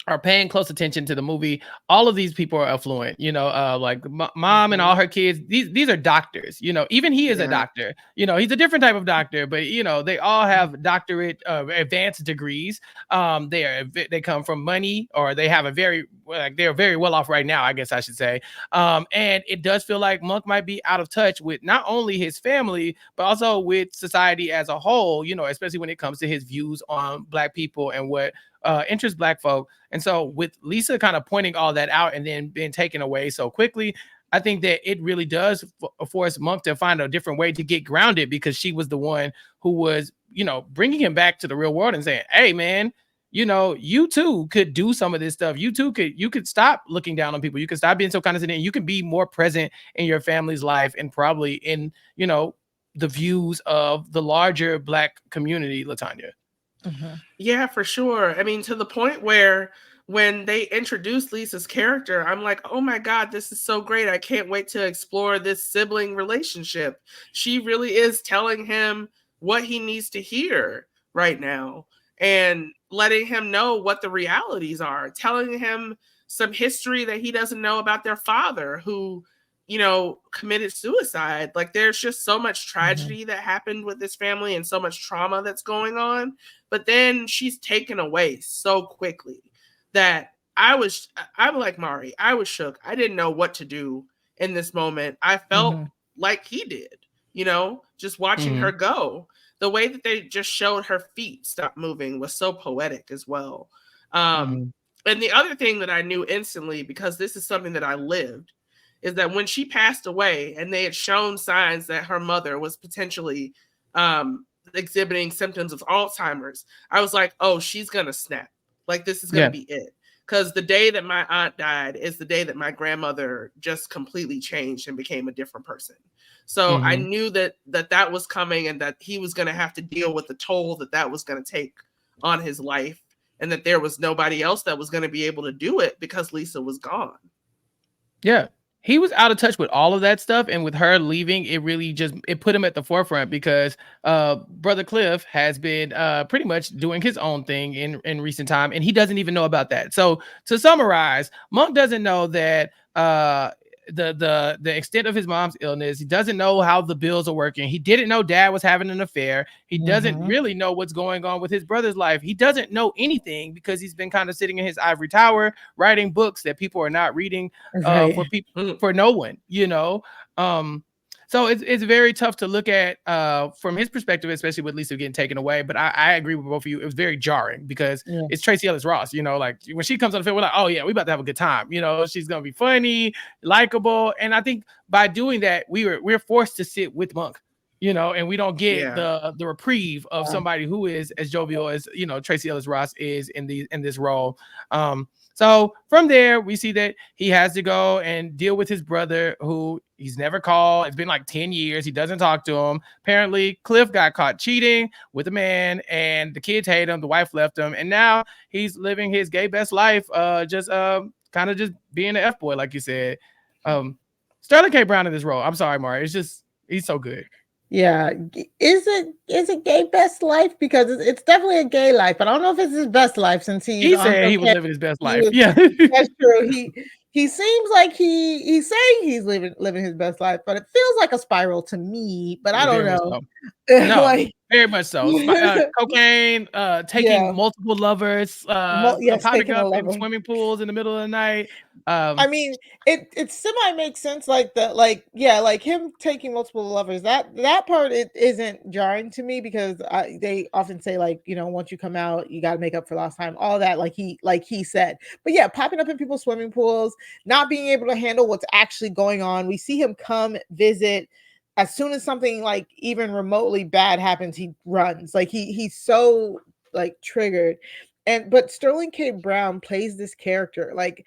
are paying close attention to the movie, all of these people are affluent, like mom and all her kids, these are doctors, even he is a doctor, he's a different type of doctor, but they all have doctorate advanced degrees. They come from money, or they have they're very well off right now, I guess I should say. And it does feel like Monk might be out of touch with not only his family, but also with society as a whole, especially when it comes to his views on Black people and what interests Black folk. And so with Lisa kind of pointing all that out and then being taken away so quickly, I think that it really does force Monk to find a different way to get grounded, because she was the one who was, bringing him back to the real world and saying, hey, man, you too could do some of this stuff. You could stop looking down on people. You could stop being so condescending. You can be more present in your family's life and probably in, the views of the larger Black community, LaTonya. Mm-hmm. Yeah, for sure. I mean, to the point where when they introduced Lisa's character, I'm like, oh my God, this is so great. I can't wait to explore this sibling relationship. She really is telling him what he needs to hear right now and letting him know what the realities are, telling him some history that he doesn't know about their father, who committed suicide. Like, there's just so much tragedy that happened with this family and so much trauma that's going on. But then she's taken away so quickly that I'm like Mari. I was shook. I didn't know what to do in this moment. I felt like he did, just watching her go. The way that they just showed her feet stop moving was so poetic as well. And the other thing that I knew instantly, because this is something that I lived, is that when she passed away and they had shown signs that her mother was potentially exhibiting symptoms of Alzheimer's, I was like, oh, she's going to snap. Like, this is going to be it. Because the day that my aunt died is the day that my grandmother just completely changed and became a different person. So I knew that was coming, and that he was going to have to deal with the toll that was going to take on his life, and that there was nobody else that was going to be able to do it because Lisa was gone. Yeah. He was out of touch with all of that stuff, and with her leaving, it really it put him at the forefront, because Brother Cliff has been pretty much doing his own thing in recent time, and he doesn't even know about that. So to summarize, Monk doesn't know that the extent of his mom's illness. He doesn't know how the bills are working. He didn't know dad was having an affair. He doesn't really know what's going on with his brother's life. He doesn't know anything because he's been kind of sitting in his ivory tower writing books that people are not reading Right. for people, for no one, so it's very tough to look at from his perspective, especially with Lisa getting taken away. But I agree with both of you. It was very jarring because Yeah. it's Tracy Ellis Ross. Like when she comes on the field, we're like, oh yeah, we about to have a good time. She's gonna be funny, likable, and I think by doing that, we're forced to sit with Monk. And we don't get the reprieve of somebody who is as jovial as Tracy Ellis Ross is in this role. So from there, we see that he has to go and deal with his brother, who he's never called. It's been like 10 years. He doesn't talk to him. Apparently, Cliff got caught cheating with a man, and the kids hate him. The wife left him, and now he's living his gay best life, just kind of just being an F boy, like you said. Sterling K. Brown in this role. I'm sorry, Mari. It's just he's so good. Yeah, is it gay best life? Because it's definitely a gay life, but I don't know if it's his best life since he said he was living his best life. Yeah, that's true. He seems like he's saying he's living his best life, but it feels like a spiral to me. But I don't know. So. No, very much so. Cocaine, taking multiple lovers, popping up in swimming pools in the middle of the night. I mean, it semi makes sense, like him taking multiple lovers. That part it isn't jarring to me because they often say once you come out, you got to make up for lost time. All that, like he said. But yeah, popping up in people's swimming pools, not being able to handle what's actually going on. We see him come visit. As soon as something like even remotely bad happens, he runs. Like he's so triggered. But Sterling K. Brown plays this character like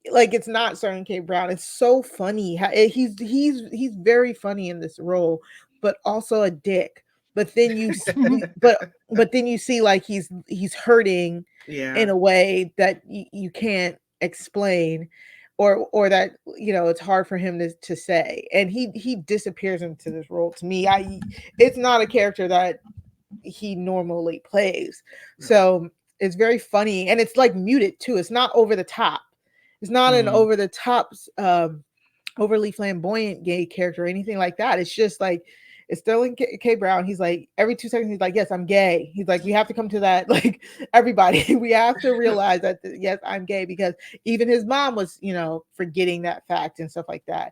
it's not Sterling K. Brown. It's so funny. He's very funny in this role, but also a dick. But then you but then you see like he's hurting in a way that you can't explain. Or that it's hard for him to say, and he disappears into this role. To me, it's not a character that he normally plays, so it's very funny, and it's like muted too. It's not over the top. It's not an over the top, overly flamboyant gay character or anything like that. It's just like it's Sterling K. Brown. He's like every 2 seconds he's like, yes, I'm gay. He's like, we have to come to that, like everybody, we have to realize that yes, I'm gay, because even his mom was, forgetting that fact and stuff like that.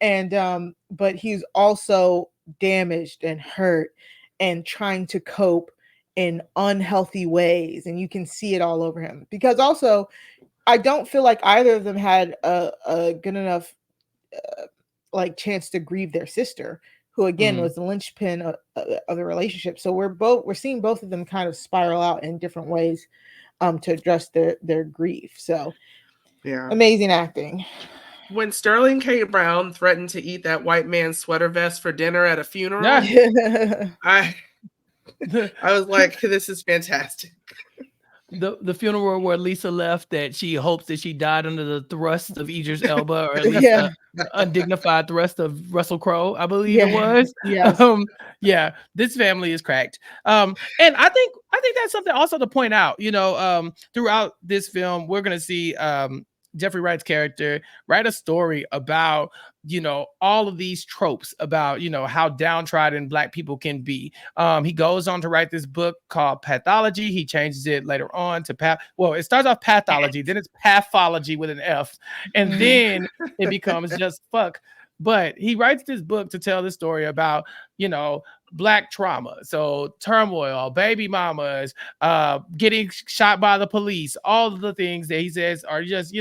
And but he's also damaged and hurt and trying to cope in unhealthy ways, and you can see it all over him. Because also, I don't feel like either of them had a good enough chance to grieve their sister, who again was the linchpin of the relationship. So we're seeing both of them kind of spiral out in different ways to address their grief. So amazing acting. When Sterling K. Brown threatened to eat that white man's sweater vest for dinner at a funeral, I was like, this is fantastic. The funeral where Lisa left, that she hopes that she died under the thrust of Idris Elba, or at least the undignified thrust of Russell Crowe, I believe it was. Yes. This family is cracked. And I think that's something also to point out. Throughout this film, we're gonna see Jeffrey Wright's character write a story about all of these tropes about how downtrodden Black people can be. He goes on to write this book called Pathology. He changes it later on to it starts off Pathology, then it's Pathology with an F, and then it becomes just fuck. But he writes this book to tell the story about Black trauma, so turmoil, baby mamas, getting shot by the police, all of the things that he says are just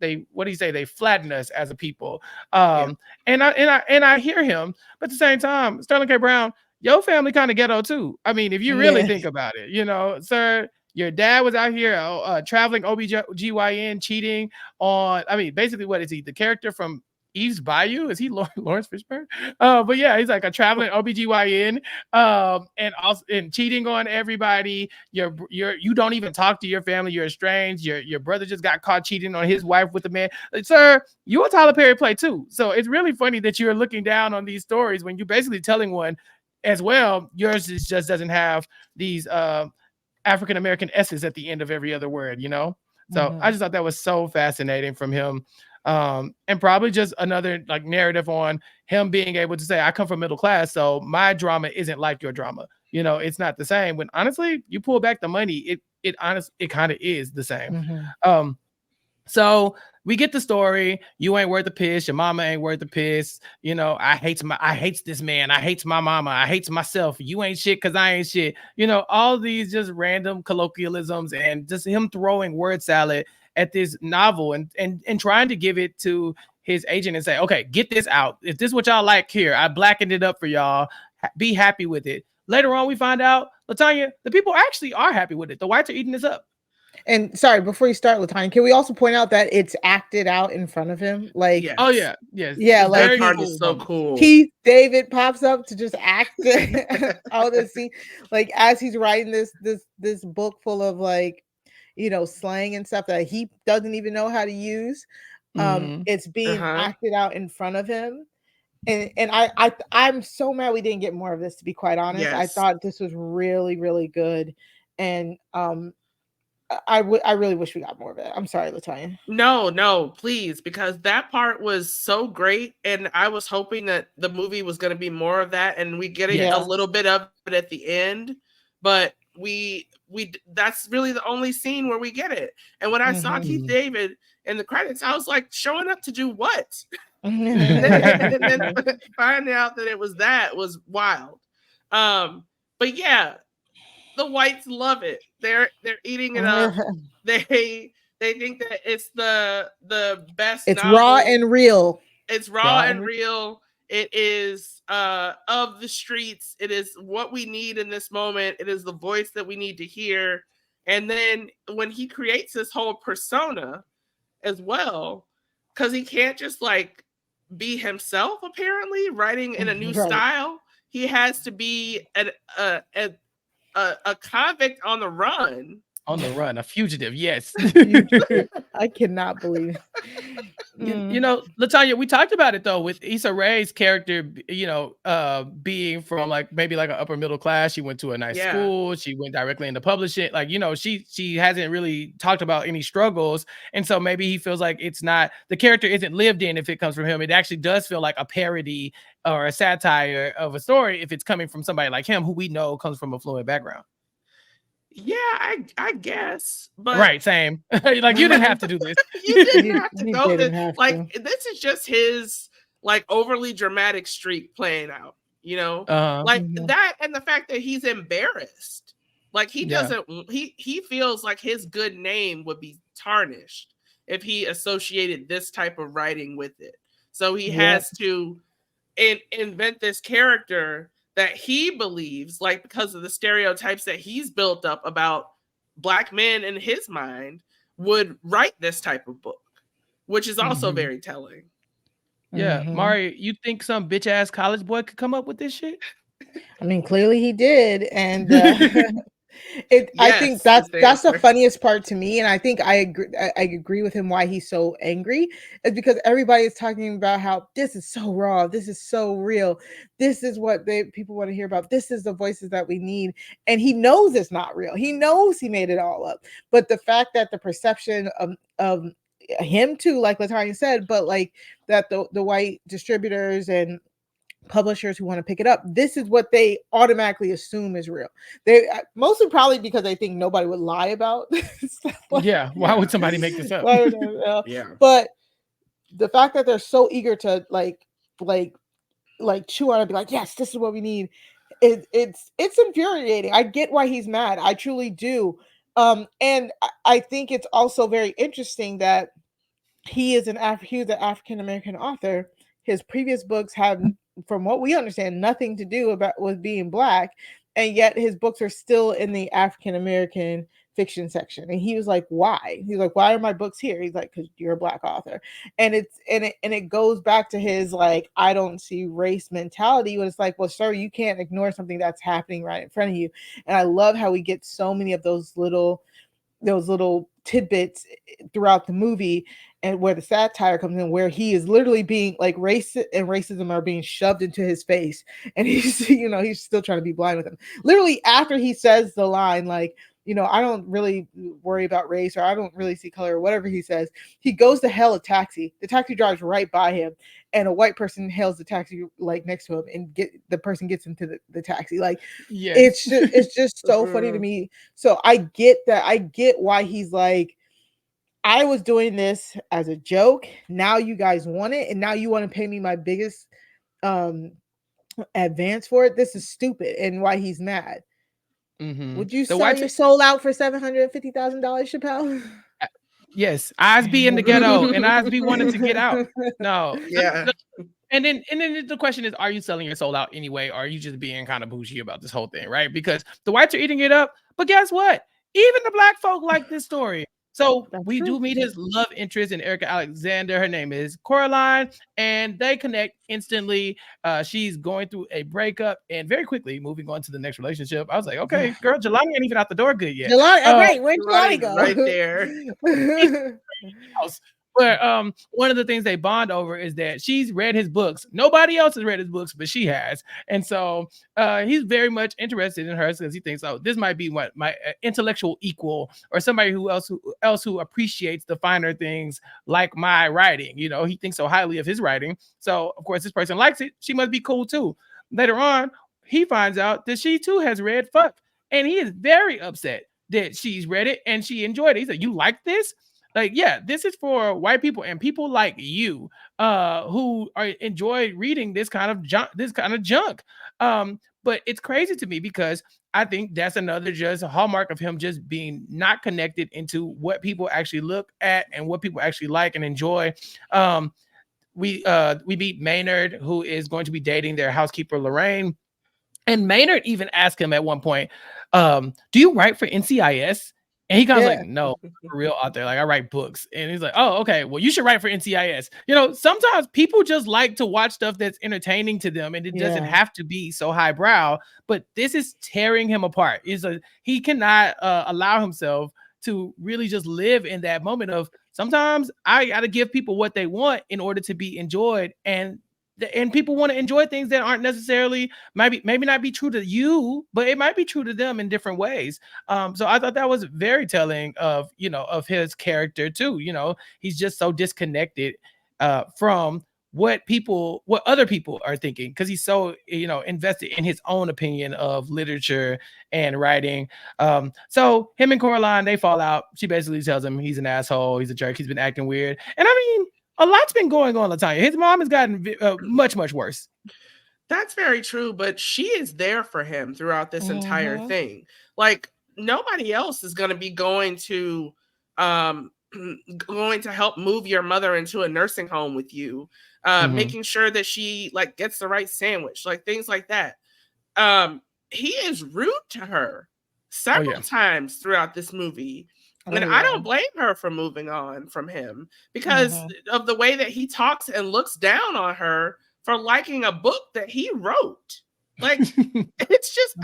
they what do you say, they flatten us as a people. And I hear him, but at the same time, Sterling K. Brown, your family kind of ghetto too. I mean, if you really think about it, sir, your dad was out here traveling OBGYN, cheating on, basically, what is he, the character from Eve's Bayou? Is he Lawrence Fishburne? But yeah, he's like a traveling OBGYN, and also cheating on everybody. You don't even talk to your family. You're estranged. Your brother just got caught cheating on his wife with a man. Sir, you a Tyler Perry play too. So it's really funny that you're looking down on these stories when you're basically telling one as well. Yours just doesn't have these African American S's at the end of every other word. So I just thought that was so fascinating from him. And probably just another like narrative on him being able to say, I come from middle class, so my drama isn't like your drama. You know, it's not the same. When honestly, you pull back the money, it kind of is the same. Um, so we get the story. You ain't worth the piss. Your mama ain't worth the piss. You know, I hates this man. I hates my mama. I hates myself. You ain't shit because I ain't shit. You know, all these just random colloquialisms and just him throwing word salad at this novel and trying to give it to his agent and say, okay, get this out. If this is what y'all like here, I blackened it up for y'all. Be happy with it. Later on, we find out, LaTonya, the people actually are happy with it. The whites are eating this up. And sorry, before you start, LaTonya, can we also point out that it's acted out in front of him? Like, Yes. Oh yeah, yes, yeah, It's like that very part cool is so moment. cool. Keith David pops up to just act all this scene, like as he's writing this book full of like, you know, slang and stuff that he doesn't even know how to use. Mhm. It's being Uh-huh. acted out in front of him. And I'm so mad we didn't get more of this, to be quite honest. I Yes. thought this was really, really good. And I really wish we got more of it. I'm sorry, LaTonya. No, please, because that part was so great, and I was hoping that the movie was going to be more of that, and we getting Yes. a Yeah. little bit of it at the end, but we that's really the only scene where we get it. And when I saw Keith Mhm. David in the credits, I was like, showing up to do what? And then finding out that it was that was wild. But yeah, the whites love it. They're eating it up. They think that it's the best It's novel. raw and real. It's raw and real. It is of the streets. It is what we need in this moment. It is the voice that we need to hear. And then when he creates this whole persona as well, because he can't just like be himself, apparently, writing in a new Right. style. He has to be a convict on the run. On the run, a fugitive. Yes. I cannot believe it. You know, LaTonya, we talked about it though with Issa Rae's character, you know, being from like maybe like an upper middle class. She went to a nice Yeah. school. She went directly into publishing. Like, you know, she hasn't really talked about any struggles, and so maybe he feels like it's not the character isn't lived in if it comes from him. It actually does feel like a parody or a satire of a story if it's coming from somebody like him who we know comes from a fluent background. Yeah, I guess, but Right, same. Like you didn't have to do this. you didn't have to You go didn't this. have Like to. this is just his like overly dramatic streak playing out. You know, Uh-huh. like Mhm. that, and the fact that he's embarrassed. Like he Yeah. doesn't. He feels like his good name would be tarnished if he associated this type of writing with it. So he Yep. has to invent this character that he believes, like because of the stereotypes that he's built up about black men in his mind, would write this type of book, which is also Mhm. very telling. Yeah, Mhm. Mari, you think some bitch ass college boy could come up with this shit? I mean, clearly he did, and I think Yes, is the that's the answer. funniest part to me, and I think I agree. I agree with him why he's so angry is because everybody is talking about how this is so raw, this is so real, this is what people want to hear about. This is the voices that we need, and he knows it's not real. He knows he made it all up, but the fact that the perception of him too, like LaTonya said, but like that the white distributors and publishers who want to pick it up, this is what they automatically assume is real. They mostly probably because they think nobody would lie about stuff like, Yeah, why would somebody make this up? why would they, Yeah. but the fact that they're so eager to like chew on it and be like, yes, this is what we need, it's infuriating. I get why he's mad. I truly do. And I think it's also very interesting that he is an African American author. His previous books have, from what we understand, nothing to do about with being black, and yet his books are still in the African American fiction section. And he was like, "Why?" He's like, "Why are my books here?" He's like, "Because you're a black author." And it goes back to his like, "I don't see race" mentality. When it's like, "Well, sir, you can't ignore something that's happening right in front of you." And I love how we get so many of those little tidbits throughout the movie, and where the satire comes in, where he is literally being like racism are being shoved into his face, and he's he's still trying to be blind with them. Literally after he says the line like, you know, I don't really worry about race, or I don't really see color, or whatever he says. He goes to hail a taxi. The taxi drives right by him, and a white person hails the taxi like next to him, and the person gets into the taxi. Like, Yes. it's just so funny to me. So I get that. I get why he's like, I was doing this as a joke. Now you guys want it, and now you want to pay me my biggest um advance for it. This is stupid, and why he's mad. Would you The sell white your soul out for $750,000, Chappelle? Yes, Osby in the ghetto, and Osby wanted to get out. No, Yeah. and then the question is, are you selling your soul out anyway, or are you just being kind of bougie about this whole thing, right? Because the whites are eating it up, but guess what? Even the black folk like this story. So That's we true. do meet his love interest in Erica Alexander. Her name is Coraline, and they connect instantly. She's going through a breakup, and very quickly moving on to the next relationship. I was like, okay, girl, Jelani ain't even out the door good yet. Jelani, right? Where'd Jelani Jelani's go? right there. House. But one of the things they bond over is that she's read his books. Nobody else has read his books, but she has. And so he's very much interested in her because he thinks, oh, this might be what my intellectual equal, or somebody who appreciates the finer things like my writing. You know, he thinks so highly of his writing. So of course, this person likes it. She must be cool too. Later on, he finds out that she too has read Fuck, and he is very upset that she's read it and she enjoyed it. He's like, you like this? Like, yeah, this is for white people and people like you who enjoy reading this kind of junk. But it's crazy to me because I think that's another just a hallmark of him just being not connected into what people actually look at and what people actually like and enjoy. We meet Maynard, who is going to be dating their housekeeper Lorraine. And Maynard even asked him at one point, do you write for NCIS? And he kind of Yeah. like, no, I'm a real author. Like, I write books. And he's like, oh, okay. Well, you should write for NCIS. You know, sometimes people just like to watch stuff that's entertaining to them, and it doesn't Yeah. have to be so highbrow. But this is tearing him apart. He cannot allow himself to really just live in that moment of sometimes I got to give people what they want in order to be enjoyed. And people want to enjoy things that aren't necessarily maybe not be true to you, but it might be true to them in different ways. So I thought that was very telling of of his character too. You know, he's just so disconnected from what other people are thinking, because he's so invested in his own opinion of literature and writing. So him and Coraline, they fall out. She basically tells him he's an asshole, he's a jerk, he's been acting weird. And I mean, a lot's been going on, LaTonya. His mom has gotten much worse. That's very true, but she is there for him throughout this entire thing. Like, nobody else is going to be going to help move your mother into a nursing home with you, making sure that she like gets the right sandwich, like things like that. He is rude to her several times throughout this movie. And I don't blame her for moving on from him because of the way that he talks and looks down on her for liking a book that he wrote. Like, it's just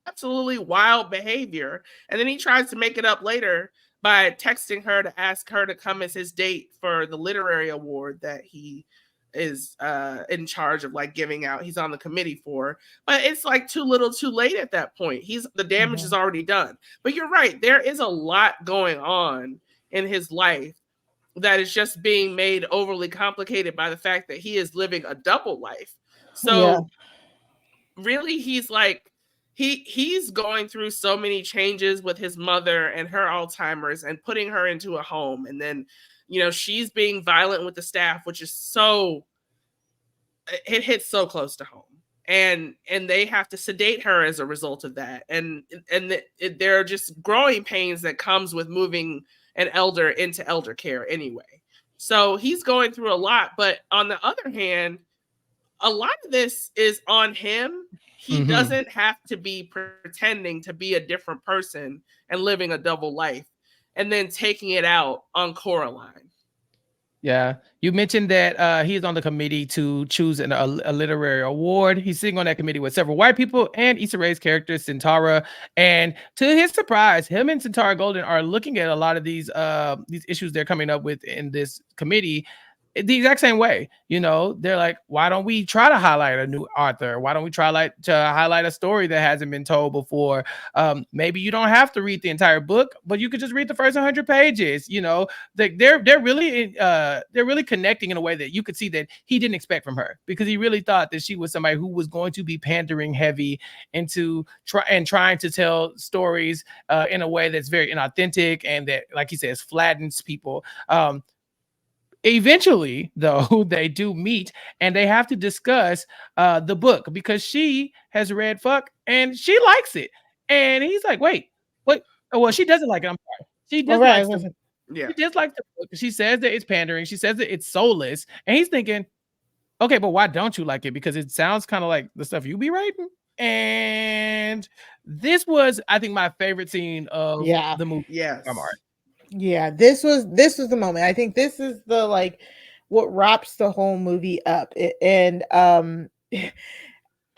absolutely wild behavior. And then he tries to make it up later by texting her to ask her to come as his date for the literary award that he is in charge of like giving out. He's on the committee for, but it's like too little too late at that point. The damage is already done. But you're right, there is a lot going on in his life that is just being made overly complicated by the fact that he is living a double life. So really, he's like he's going through so many changes with his mother and her Alzheimer's and putting her into a home, and then she's being violent with the staff, which is it hits so close to home, and they have to sedate her as a result of that, and there are just growing pains that comes with moving an elder into elder care anyway. So he's going through a lot, but on the other hand, a lot of this is on him. He doesn't have to be pretending to be a different person and living a double life and then taking it out on Coraline. Yeah, you mentioned that he's on the committee to choose a literary award. He's sitting on that committee with several white people and Issa Rae's character Centaura. And to his surprise, him and Centaura Golden are looking at a lot of these issues they're coming up with in this committee the exact same way. They're like, why don't we try to highlight a new author? Why don't we try to highlight a story that hasn't been told before? Maybe you don't have to read the entire book, but you could just read the first 100 pages. They're really connecting in a way that you could see that he didn't expect from her, because he really thought that she was somebody who was going to be pandering heavy into trying to tell stories in a way that's very inauthentic, and that, like he says, flattens people. Eventually, though, they do meet and they have to discuss the book, because she has read Fuck and she likes it. And he's like, wait. Oh, well, she doesn't like it. I'm sorry. She All right, dislikes the listen. Yeah. she dislikes the book. She says that it's pandering. She says that it's soulless. And he's thinking, okay, but why don't you like it? Because it sounds kind of like the stuff you be writing. And this was, I think, my favorite scene of Yeah. the movie. Yes. Yeah, this was the moment. I think this is the like what wraps the whole movie up. And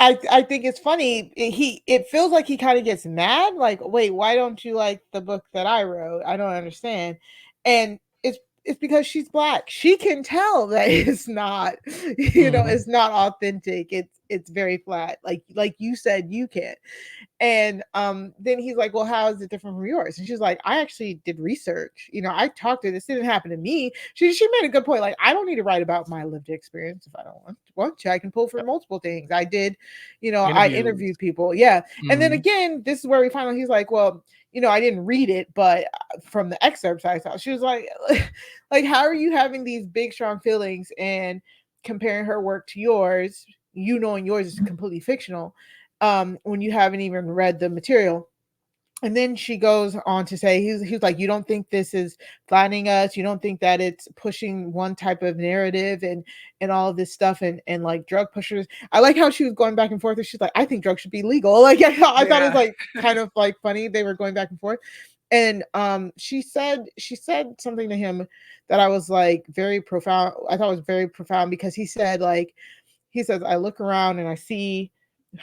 I think it's funny. It feels like he kind of gets mad, like, wait, why don't you like the book that I wrote? I don't understand. And it's because she's Black. She can tell that it's not, it's not authentic. It's very flat. Like you said, you can. And then he's like, well, how is it different from yours? And she's like, I actually did research. I talked to this. Didn't happen to me. She made a good point. Like, I don't need to write about my lived experience if I don't want to. I can pull from multiple things. I did, I interviewed people. Yeah. And then again, this is where we find out he's like, well, I didn't read it, but from the excerpts I saw, she was like, like, how are you having these big, strong feelings and comparing her work to yours, knowing yours is completely fictional, when you haven't even read the material? And then she goes on to say, he's like, you don't think this is flattening us? You don't think that it's pushing one type of narrative and all of this stuff and like drug pushers? I like how she was going back and forth. And she's like, I think drugs should be legal. Like, I thought it was like kind of like funny. They were going back and forth. And she said something to him that I was like very profound. I thought was very profound, because he said, like, he says, I look around and I see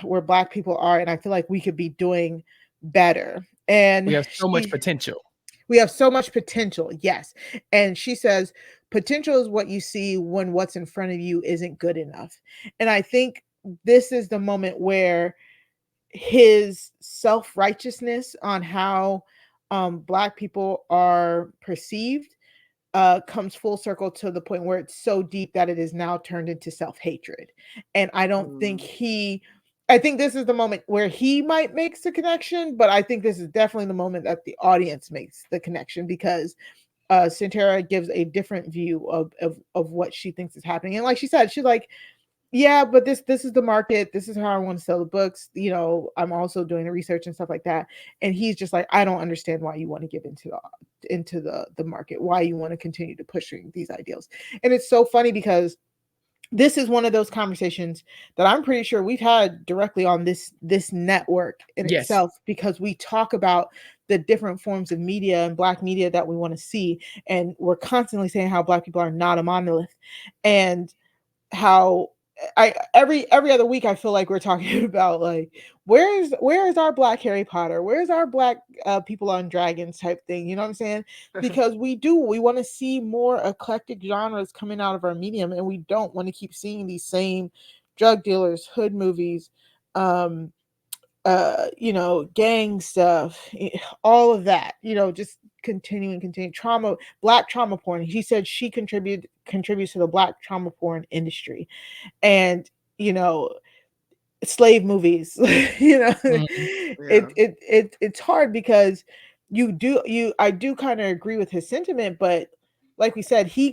where Black people are, and I feel like we could be doing better. And we have so much potential. We have so much potential. Yes. And she says, potential is what you see when what's in front of you isn't good enough. And I think this is the moment where his self-righteousness on how Black people are perceived comes full circle to the point where it's so deep that it is now turned into self-hatred. And I don't think I think this is the moment where he might make the connection, but I think this is definitely the moment that the audience makes the connection, because Santera gives a different view of what she thinks is happening. And like she said, she's like, yeah, but this is the market. This is how I want to sell the books. I'm also doing the research and stuff like that. And he's just like, I don't understand why you want to get into the market, why you want to continue to pushing these ideals. And it's so funny, because this is one of those conversations that I'm pretty sure we've had directly on this network in itself, because we talk about the different forms of media and Black media that we want to see. And we're constantly saying how Black people are not a monolith, and how every other week I feel like we're talking about, like, where is our Black Harry Potter? Where's our Black people on dragons type thing? You know what I'm saying? Because we want to see more eclectic genres coming out of our medium, and we don't want to keep seeing these same drug dealers, hood movies, gang stuff, all of that, just continue trauma, Black trauma porn. He said she contributes to the Black trauma porn industry. And slave movies. It's hard, because I do kind of agree with his sentiment, but like we said, he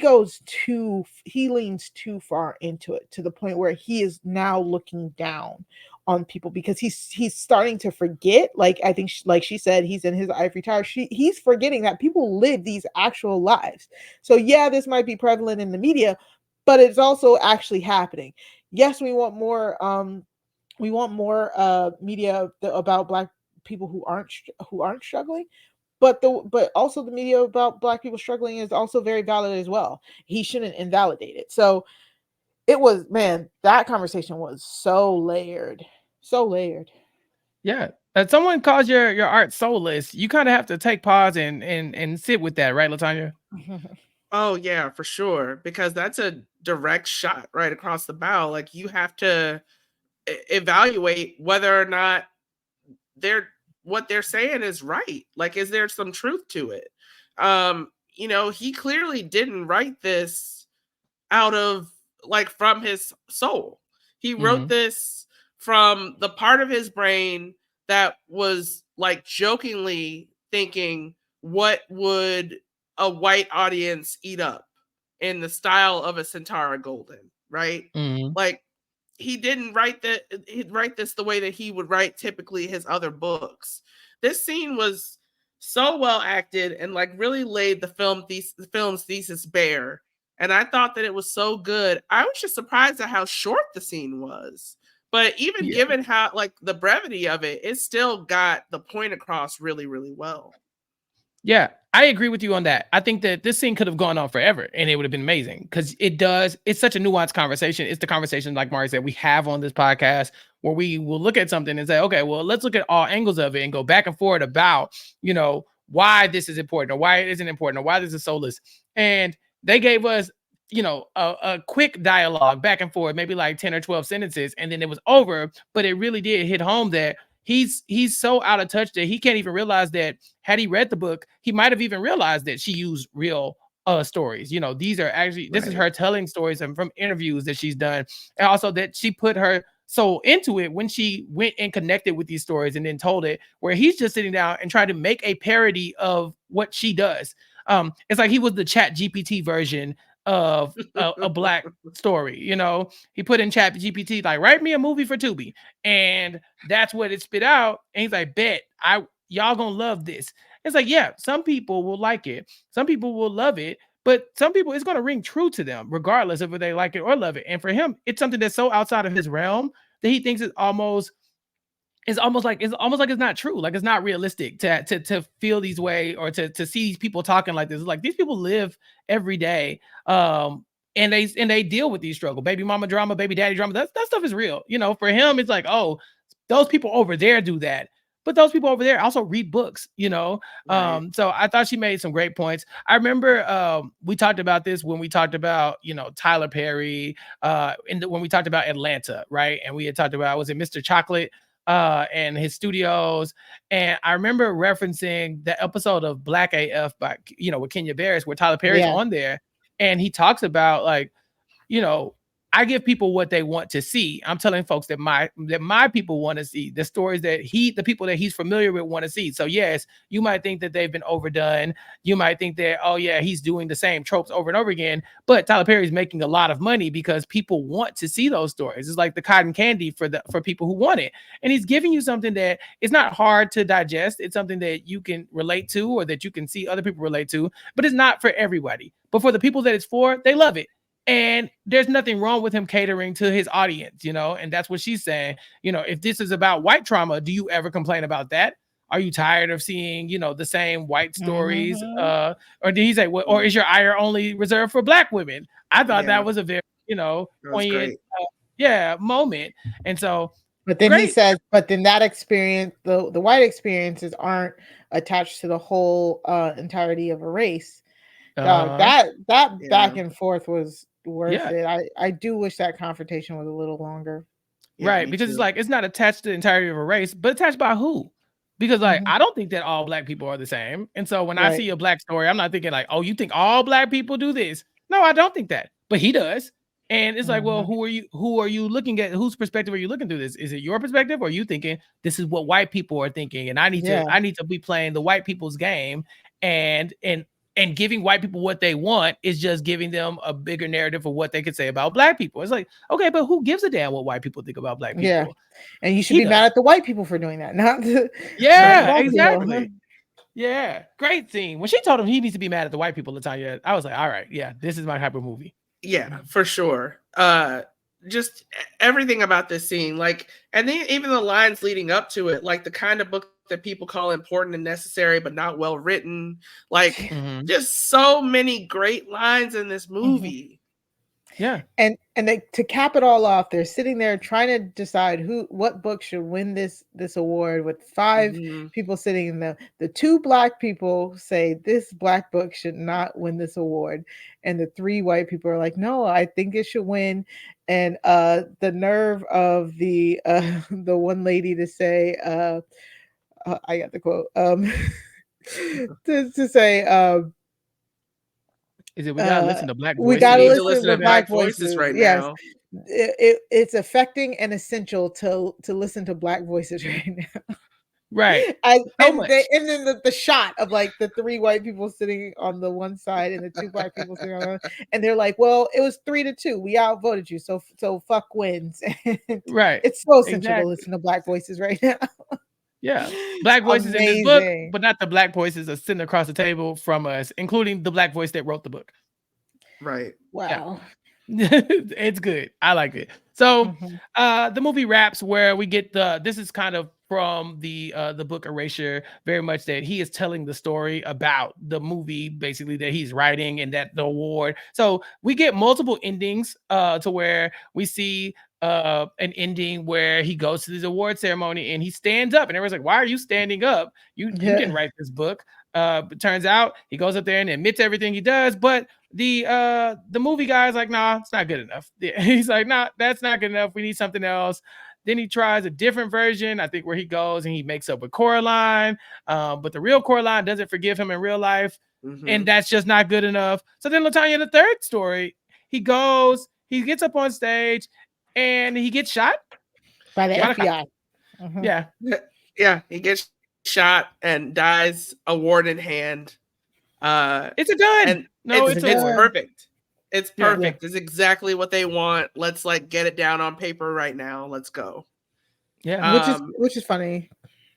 leans too far into it, to the point where he is now looking down on people, because he's starting to forget, like, I think like she said, he's in his ivory tower. He's forgetting that people live these actual lives. So yeah, this might be prevalent in the media, but it's also actually happening. Yes, we want more media about Black people who aren't struggling, but also the media about Black people struggling is also very valid as well. He shouldn't invalidate it. So it was, man, that conversation was so layered. Yeah. Someone calls your art soulless. You kind of have to take pause and sit with that, right, LaTonya? Oh yeah, for sure. Because that's a direct shot right across the bow. Like you have to evaluate whether or not they're what they're saying is right. Like, is there some truth to it? You know, he clearly didn't write this out of like from his soul. He wrote this from the part of his brain that was like jokingly thinking, what would a white audience eat up in the style of a Centara Golden, right? Like he didn't he'd write this the way that he would write typically his other books. This scene was so well acted and like really laid the film's thesis bare. And I thought that it was so good. I was just surprised at how short the scene was. But even given how like the brevity of it, it still got the point across really, really well. Yeah, I agree with you on that. I think that this scene could have gone on forever and it would have been amazing because it's such a nuanced conversation. It's the conversation, like Mari said, we have on this podcast where we will look at something and say, okay, well, let's look at all angles of it and go back and forth about, why this is important or why it isn't important or why this is soulless. And they gave us, a quick dialogue back and forth, maybe like 10 or 12 sentences, and then it was over. But it really did hit home that he's so out of touch that he can't even realize that had he read the book, he might have even realized that she used real stories. These are actually, this is her telling stories and from interviews that she's done. And also that she put her soul into it when she went and connected with these stories and then told it, where he's just sitting down and trying to make a parody of what she does. It's like he was the Chat GPT version of a black story. He put in Chat GPT, like, write me a movie for Tubi. And that's what it spit out. And he's like, bet y'all gonna love this. It's like, yeah, some people will like it, some people will love it, but some people it's gonna ring true to them, regardless of if they like it or love it. And for him, it's something that's so outside of his realm that he thinks it's almost like it's not true, like it's not realistic to feel these way or to see these people talking like this. It's like these people live every day, and they deal with these struggles, baby mama drama, baby daddy drama. That stuff is real. For him, it's like, oh, those people over there do that, but those people over there also read books. Right. So I thought she made some great points. I remember we talked about this when we talked about Tyler Perry, when we talked about Atlanta, right? And we had talked about, was it Mr. Chocolate and his studios. And I remember referencing the episode of Black AF by, with Kenya Barris, where Tyler Perry's on there. And he talks about like, I give people what they want to see. I'm telling folks that my people want to see the stories that the people that he's familiar with want to see. So yes, you might think that they've been overdone. You might think that, oh yeah, he's doing the same tropes over and over again. But Tyler Perry's making a lot of money because people want to see those stories. It's like the cotton candy for people who want it. And he's giving you something that is not hard to digest. It's something that you can relate to or that you can see other people relate to, but it's not for everybody. But for the people that it's for, they love it. And there's nothing wrong with him catering to his audience, and that's what she's saying. If this is about white trauma, do you ever complain about that? Are you tired of seeing, the same white stories? Or did he say, or is your ire only reserved for black women? I thought that was a very, poignant, moment. And so, but then he says, but then that experience, the white experiences aren't attached to the whole entirety of a race. That back and forth was worth it. I do wish that confrontation was a little longer. Right, because it's like, it's not attached to the entirety of a race, but attached by who? Because like, I don't think that all black people are the same. And so when I see a black story, I'm not thinking like, oh, you think all black people do this? No, I don't think that, but he does. And it's like, well, who are you looking at? Whose perspective are you looking through this? Is it your perspective, or are you thinking this is what white people are thinking? And I need to be playing the white people's game, and giving white people what they want is just giving them a bigger narrative of what they could say about black people. It's like, okay, but who gives a damn what white people think about black people? Yeah. And you should be mad at the white people for doing that, not the exactly. Yeah, great scene. When she told him he needs to be mad at the white people, LaTonya, I was like, all right, yeah, this is my type of movie. Yeah, for sure. Just everything about this scene, like, and then even the lines leading up to it, like the kind of book that people call important and necessary but not well written, like just so many great lines in this movie. Yeah. And they, to cap it all off, they're sitting there trying to decide what book should win this award, with 5 people sitting in the 2 black people say this black book should not win this award, and the 3 white people are like, no, I think it should win. And the nerve of the the one lady to say, I got the quote, to say, Is it we gotta listen to black we voices? got We to need to listen listen to with black black voices voices. right Yes, now. it's affecting and essential to listen to black voices right now. Right. And So and much. then the shot of like the 3 white people sitting on the one side and the 2 black people sitting on the other, and they're like, well, it was 3-2. We outvoted you, so fuck wins. And Right. it's so essential to Exactly. listen to black voices right now. Yeah. Black voices in this book, Amazing. but not the black voices are sitting across the table from us, including the black voice that wrote the book. Right. Wow. It's good. I like it. So Mhm. the movie wraps where we get this is kind of from the book Erasure, very much that he is telling the story about the movie basically that he's writing and that the award. So we get multiple endings to where we see an ending where he goes to this award ceremony and he stands up and everyone's like, why are you standing up? You didn't write this book. But turns out he goes up there and admits everything he does, but the movie guy is like, nah, it's not good enough. He's like, nah, that's not good enough. We need something else. Then he tries a different version, I think, where he goes and he makes up with Coraline, but the real Coraline doesn't forgive him in real life, and that's just not good enough. So then LaTonya, the third story, he gets up on stage, and he gets shot by the by the FBI. Yeah, Yeah, he gets shot and dies, award in hand. It's a gun. And no, it's a award. perfect. It's Yeah. perfect. It's exactly what they want. Let's like get it down on paper right now. Let's go. Yeah. Which is funny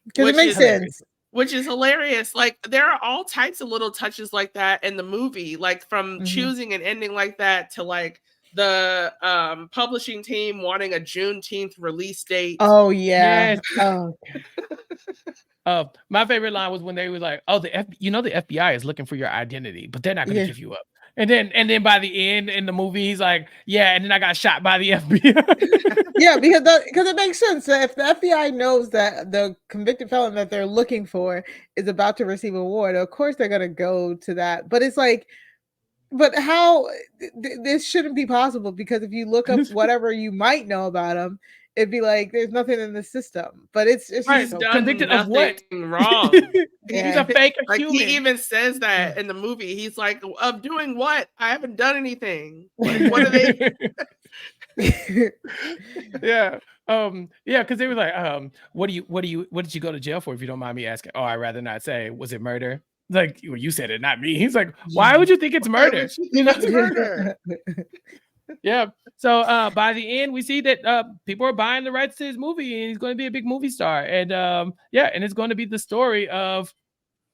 because it makes sense. Which is hilarious. Like there are all types of little touches like that in the movie, like from choosing an ending like that to like the publishing team wanting a Juneteenth release date. Oh yeah. Yes. My favorite line was when they were like, "Oh, the FBI is looking for your identity, but they're not going to give you up." And then by the end in the movie, he's like, "Yeah," and then I got shot by the FBI. Yeah, because it makes sense. If the FBI knows that the convicted felon that they're looking for is about to receive an award, of course they're going to go to that. But it's like, but how this shouldn't be possible, because if you look up whatever you might know about him, it'd be like there's nothing in the system. But it's He's so done convicted of what? wrong. He's a fake like human. He even says that in the movie. He's like, of doing what? I haven't done anything. Like, what are they? Yeah. Yeah, because they were like, what did you go to jail for, if you don't mind me asking? Oh, I'd rather not say. Was it murder? Like, well, you said it, not me. He's like, why would you think it's murder? You know, it's murder. Yeah. So by the end, we see that people are buying the rights to his movie, and he's going to be a big movie star. And yeah, and it's going to be the story of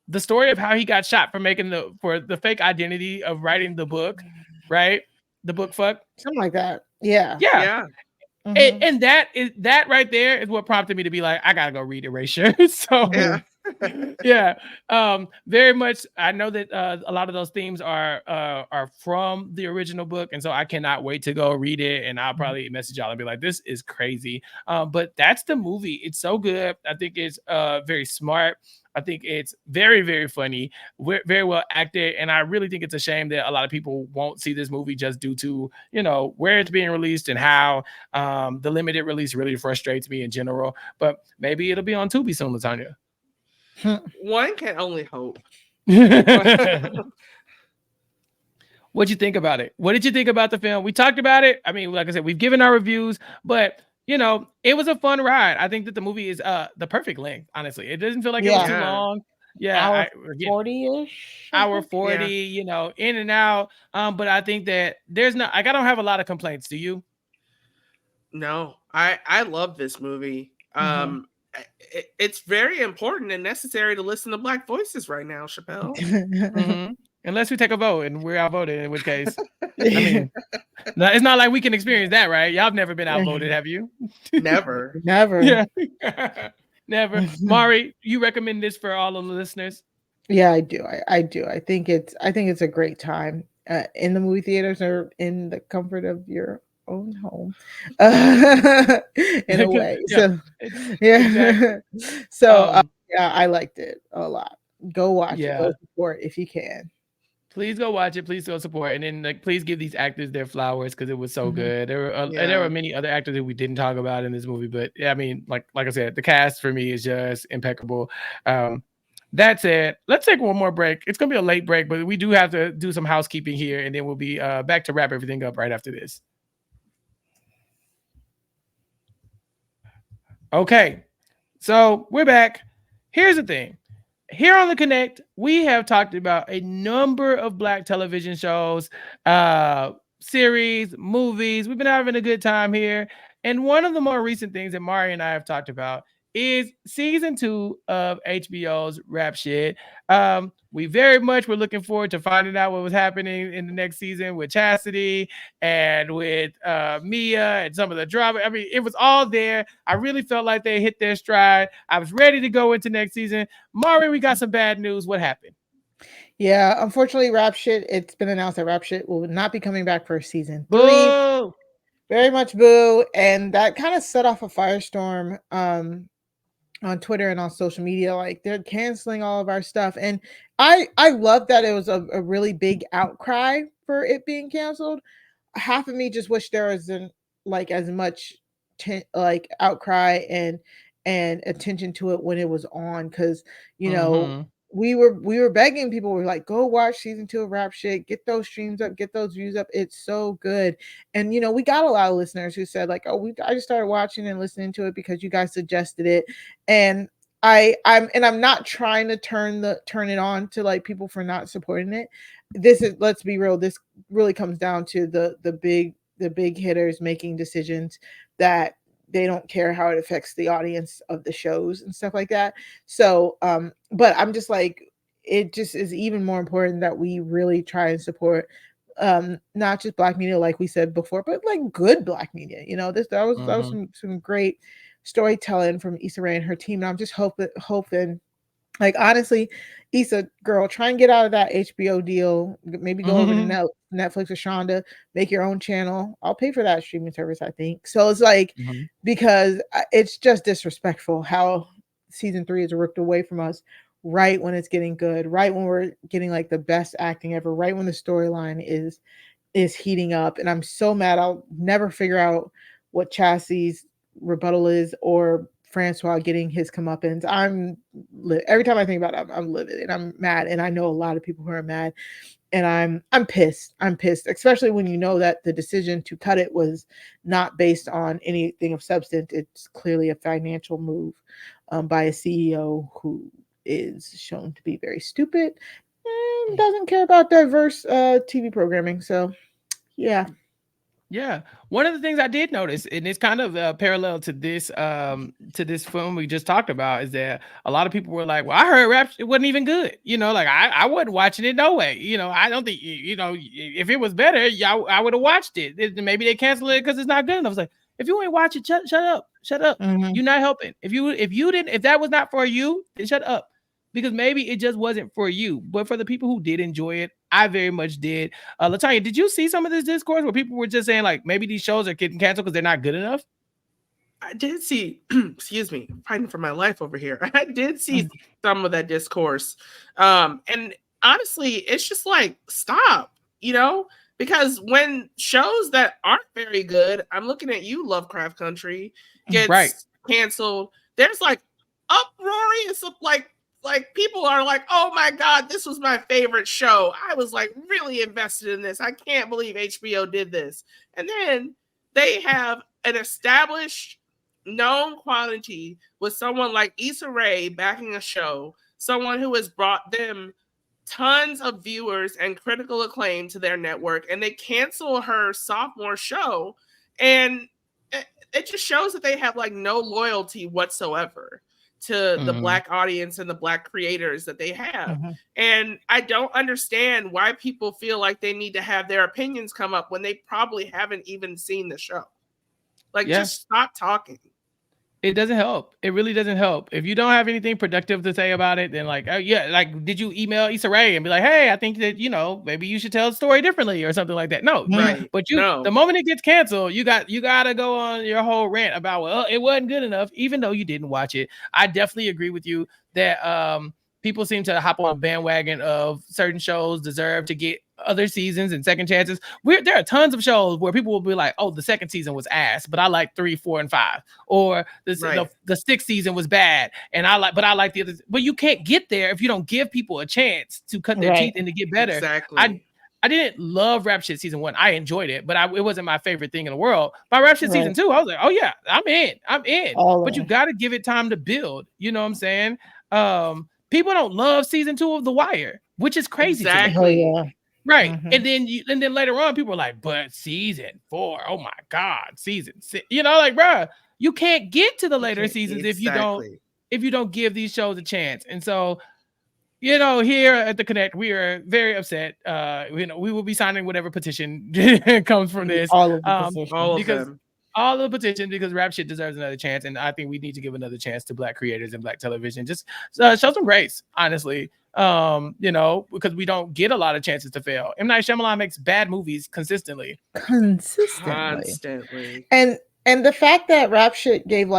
how he got shot for making the fake identity of writing the book, right? The book fuck. Something like that. Yeah. Yeah. And that right there is what prompted me to be like, I gotta go read Erasure. So yeah, very much. I know that a lot of those themes are from the original book, and so I cannot wait to go read it. And I'll probably message y'all and be like, "This is crazy." But that's the movie. It's so good. I think it's very smart. I think it's very, very funny, very well acted, and I really think it's a shame that a lot of people won't see this movie just due to where it's being released and how the limited release really frustrates me in general. But maybe it'll be on Tubi soon, LaTonya. One can only hope. What'd you think about it? What did you think about the film? We talked about it. I mean, like I said, we've given our reviews, but it was a fun ride. I think that the movie is the perfect length. Honestly, it doesn't feel like it was too long. Yeah, hour 40-ish. Hour 40. In and out. But I think that I don't have a lot of complaints. Do you? No, I love this movie. It's very important and necessary to listen to Black voices right now, Chappell. Unless we take a vote and we're outvoted, in which case, I mean, it's not like we can experience that, right? Y'all have never been outvoted, have you? Never. Yeah. Never. Mari, you recommend this for all of the listeners? Yeah, I do. I do. I think it's a great time. in the movie theaters or in the comfort of your own home, in a way. Yeah, So yeah, exactly. so Um, yeah, I liked it a lot. Go watch it. Go yeah. support if you can. Please go watch it. Please go support, and then like please give these actors their flowers because it was so Mhm. good. There Yeah. were many other actors that we didn't talk about in this movie, but yeah, I mean, like I said, the cast for me is just impeccable. Um, that said, let's take one more break. It's gonna be a late break, but we do have to do some housekeeping here, and then we'll be back to wrap everything up right after this. Okay, so we're back. Here's the thing. Here on the Connect, we have talked about a number of Black television shows, series, movies. We've been having a good time here. And one of the more recent things that Mari and I have talked about is season 2 of HBO's Rap Shit. We very much were looking forward to finding out what was happening in the next season with Chastity and with Mia and some of the drama. I mean, it was all there. I really felt like they hit their stride. I was ready to go into next season. Mari, we got some bad news. What happened? Yeah, unfortunately, Rap Shit. It's been announced that Rap Shit will not be coming back for season 3. Boo! Very much boo, and that kind of set off a firestorm. On Twitter and on social media, like they're canceling all of our stuff. And I love that it was a really big outcry for it being canceled. Half of me just wish there wasn't like as much like outcry and attention to it when it was on, because you know Mm-hmm. we were begging people. We're like, go watch season 2 of Rap Shit, get those streams up, get those views up, it's so good. And we got a lot of listeners who said like, oh, I just started watching and listening to it because you guys suggested it. And I'm not trying to turn it on to like people for not supporting it. This is, let's be real, this really comes down to the big hitters making decisions that they don't care how it affects the audience of the shows and stuff like that. So but I'm just like, it just is even more important that we really try and support not just Black media like we said before, but like good Black media. This that was Mm-hmm. some great storytelling from Issa Rae and her team. And I'm just hoping, like, honestly, Issa, girl, try and get out of that HBO deal. Maybe go over to Mm-hmm. Netflix or Shonda, make your own channel. I'll pay for that streaming service, I think. So it's like, Mm-hmm. because it's just disrespectful how season 3 is ripped away from us right when it's getting good, right when we're getting like the best acting ever, right when the storyline is heating up. And I'm so mad. I'll never figure out what Chassie's rebuttal is, or Francois getting his comeuppance. Every time I think about it, I'm livid and I'm mad. And I know a lot of people who are mad. And I'm pissed. I'm pissed, especially when you know that the decision to cut it was not based on anything of substance. It's clearly a financial move by a CEO who is shown to be very stupid and doesn't care about diverse TV programming. So yeah. Yeah, one of the things I did notice, and it's kind of parallel to this film we just talked about, is that a lot of people were like, "Well, I heard rap it wasn't even good." Like I wasn't watching it no way. I don't think if it was better, y'all I would have watched it. Maybe they cancel it because it's not good enough. I was like, if you ain't watch it, shut up, shut up. Mhm. You're not helping. If that was not for you, then shut up. Because maybe it just wasn't for you, but for the people who did enjoy it, I very much did. LaTonya, did you see some of this discourse where people were just saying like maybe these shows are getting canceled because they're not good enough? I did see, excuse me, fighting for my life over here. I did see Mm. some of that discourse. And honestly, it's just like, stop, because when shows that aren't very good, I'm looking at you, Lovecraft Country, Right. gets canceled, there's like uproarious, like people are like, oh my God, this was my favorite show. I was like really invested in this. I can't believe HBO did this. And then they have an established known quantity with someone like Issa Rae backing a show, someone who has brought them tons of viewers and critical acclaim to their network, and they cancel her sophomore show. And it just shows that they have like no loyalty whatsoever to the Mm-hmm. Black audience and the Black creators that they have. Mhm. And I don't understand why people feel like they need to have their opinions come up when they probably haven't even seen the show. Like, Yeah. just stop talking. It doesn't help. It really doesn't help. If you don't have anything productive to say about it, then like, yeah, like, did you email Issa Rae and be like, hey, I think that, maybe you should tell the story differently or something like that? No, Right. But No. the moment it gets canceled, you gotta go on your whole rant about, well, it wasn't good enough, even though you didn't watch it. I definitely agree with you that people seem to hop on a bandwagon of certain shows deserve to get other seasons and second chances. There are tons of shows where people will be like, oh, the second season was ass, but I like 3, 4, and 5. Or the sixth season was bad, and I like the others. But you can't get there if you don't give people a chance to cut their teeth and to get better. Exactly. I didn't love Rap Shit season 1. I enjoyed it, but it wasn't my favorite thing in the world. By Rap Shit season 2, I was like, oh yeah, I'm in. But you got to give it time to build. You know what I'm saying? People don't love season 2 of The Wire, which is crazy. Exactly. Oh, yeah. Right. Mm-hmm. And then later on, people are like, but season 4, oh my God, season 6. Like, bruh, you can't get to the later seasons if you don't give these shows a chance. And so, here at the Connect, we are very upset. We will be signing whatever petition comes from this. All of the petitions. All of the petitions, because Rap Shit deserves another chance, and I think we need to give another chance to Black creators and Black television. Just show some grace, honestly. Because we don't get a lot of chances to fail. M. Night Shyamalan makes bad movies consistently. And the fact that Rap Shit gave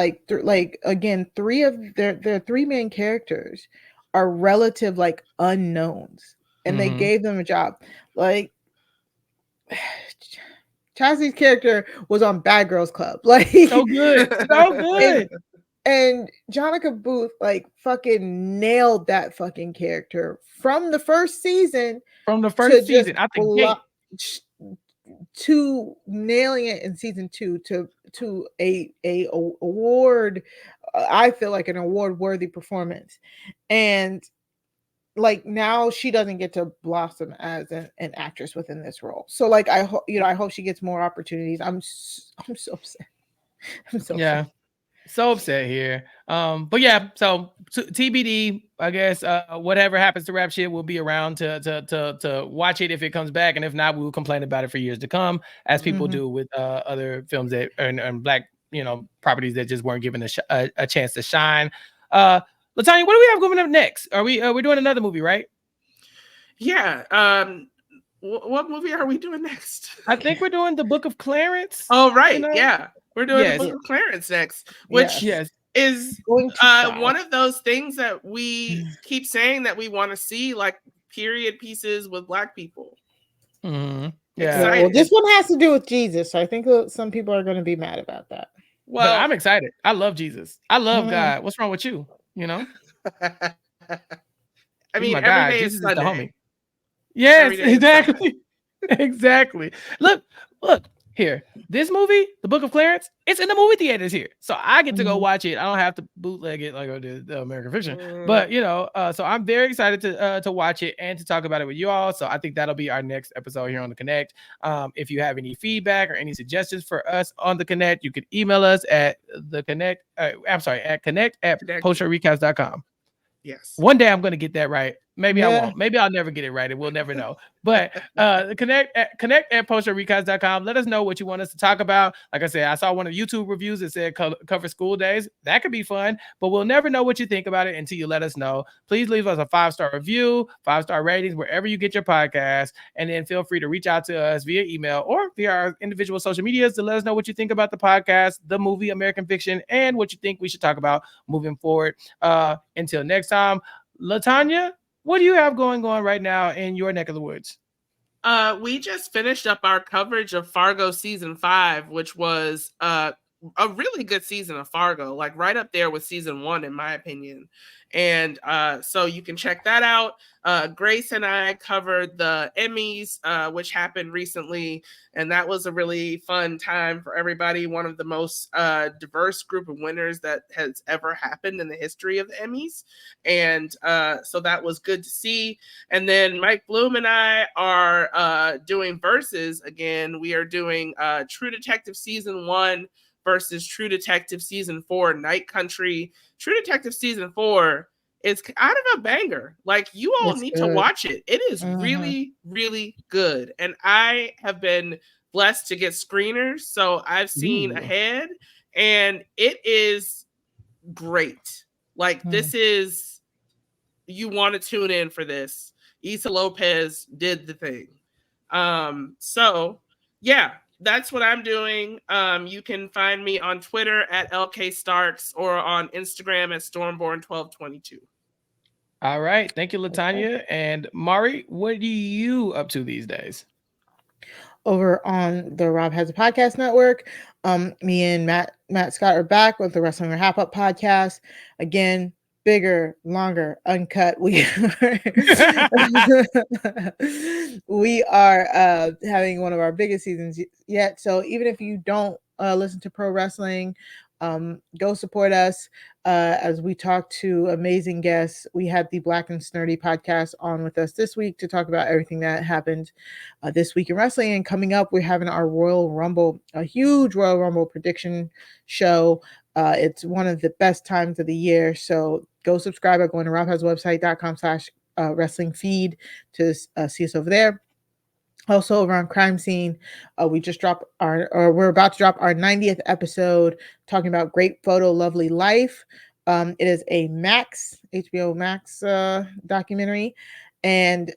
again, 3 of their 3 main characters are relative unknowns, and they gave them a job. Like Chassie's character was on Bad Girls Club. So good. And Jonica Booth fucking nailed that fucking character from the first season. I think to nailing it in season 2 to a award. I feel like an award worthy performance, and now she doesn't get to blossom as an actress within this role. So I hope she gets more opportunities. I'm so upset. Upset. So upset here. But yeah, so TBD, I guess. Whatever happens to Rap Shit, we'll be around to watch it if it comes back, and if not, we will complain about it for years to come, as people do with other films that and Black properties that just weren't given a chance to shine. LaTonya, what do we have coming up next? Are we're doing another movie, right? Yeah. What movie are we doing next? I think we're doing The Book of Clarence. Oh, right. Yeah. We're doing The Book of Clarence next, which is one of those things that we keep saying that we want to see, like period pieces with Black people. Mm-hmm. Yeah. Well, this one has to do with Jesus, so I think some people are going to be mad about that. Well, but I'm excited. I love Jesus. I love God. What's wrong with you? I mean, my every God, day Jesus is Sunday. The homie. Yes, exactly. Exactly. Look here. This movie, The Book of Clarence, it's in the movie theaters here, so I get to go watch it. I don't have to bootleg it like I did the American Fiction. But so I'm very excited to watch it and to talk about it with you all. So I think that'll be our next episode here on the Connect. If you have any feedback or any suggestions for us on the Connect, you can email us at at connect@postshowrecaps.com. Yes. One day I'm going to get that right. Maybe I won't. Maybe I'll never get it right, and we'll never know. But connect@postshowrecaps.com. Let us know what you want us to talk about. Like I said, I saw one of the YouTube reviews that said cover school days. That could be fun, but we'll never know what you think about it until you let us know. Please leave us a 5-star review, 5-star ratings, wherever you get your podcast. And then feel free to reach out to us via email or via our individual social medias to let us know what you think about the podcast, the movie American Fiction, and what you think we should talk about moving forward. Until next time, LaTonya, what do you have going on right now in your neck of the woods? We just finished up our coverage of Fargo season 5, which was a really good season of Fargo, like right up there with season 1, in my opinion. And so you can check that out. Grace and I covered the Emmys, which happened recently, and that was a really fun time for everybody. One of the most diverse group of winners that has ever happened in the history of the Emmys. And so that was good to see. And then Mike Bloom and I are doing versus again. We are doing True Detective season 1 versus True Detective season 4, Night Country. True Detective season 4 is kind of a banger. Like, you all need to watch it. It is really, really good. And I have been blessed to get screeners, so I've seen ahead, and it is great. Like this is, you want to tune in for this. Issa Lopez did the thing. So yeah, that's what I'm doing. You can find me on Twitter at LK Starks or on Instagram at Stormborn1222. All right. Thank you, LaTonya. And Mari, what are you up to these days? Over on the Rob Has a Podcast Network, me and Matt Scott are back with the Wrestling Wrap Up podcast. Again, bigger, longer, uncut. We we are having one of our biggest seasons yet. So even if you don't listen to pro wrestling, go support us as we talk to amazing guests. We had the Black and Snurdy podcast on with us this week to talk about everything that happened this week in wrestling. And coming up, we're having our Royal Rumble, a huge Royal Rumble prediction show. It's one of the best times of the year. So go subscribe by going to robhaswebsite.com/wrestling feed to see us over there. Also over on Crime Scene, we just dropped we're about to drop our 90th episode talking about Great Photo Lovely Life. It is a HBO Max documentary, and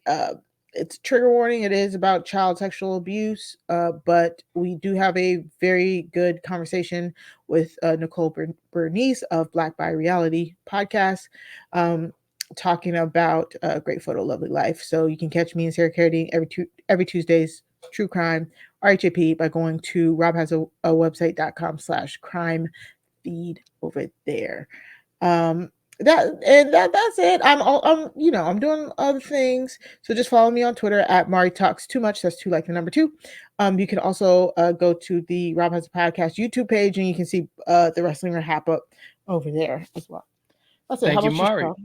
it's trigger warning. It is about child sexual abuse, but we do have a very good conversation with Nicole Bernice of Black by Reality podcast. Talking about Great Photo Lovely Life. So you can catch me and Sarah Carradine every Tuesdays, True Crime, RHAP, by going to robhasawebsite.com/crime feed over there. That's it. I'm doing other things. So just follow me on Twitter at Mari Talks Too Much. That's 2 like the number 2. You can also go to the Rob Has a Podcast YouTube page, and you can see the Wrestling Wrap Up over there as well. That's it. Thank How you, about Mari. yourself?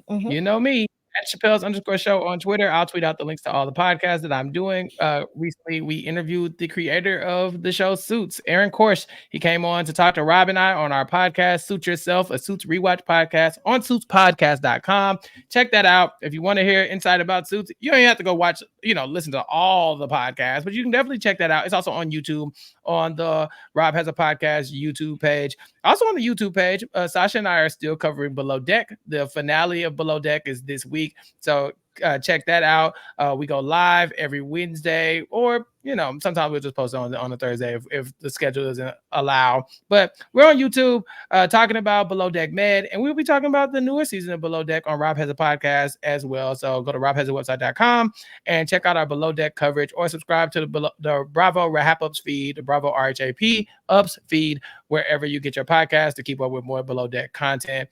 You know me at Chappell's_show on Twitter. I'll tweet out the links to all the podcasts that I'm doing. Recently, we interviewed the creator of the show Suits, Aaron Korsh. He came on to talk to Rob and I on our podcast, Suit Yourself, a Suits rewatch podcast on suitspodcast.com. Check that out. If you want to hear insight about Suits, you don't even have to go watch, listen to all the podcasts, but you can definitely check that out. It's also on YouTube, on the Rob Has a Podcast YouTube page. Also on the YouTube page, Sasha and I are still covering Below Deck. The finale of Below Deck is this week. So check that out. We go live every Wednesday, or sometimes we'll just post on a Thursday if the schedule doesn't allow. But we're on YouTube talking about Below Deck Med, and we'll be talking about the newer season of Below Deck on Rob Has a Podcast as well. So go to robhasawebsite.com and check out our Below Deck coverage, or subscribe to the Bravo Wrap Ups feed, the Bravo RHAP Ups feed, wherever you get your podcast to keep up with more Below Deck content.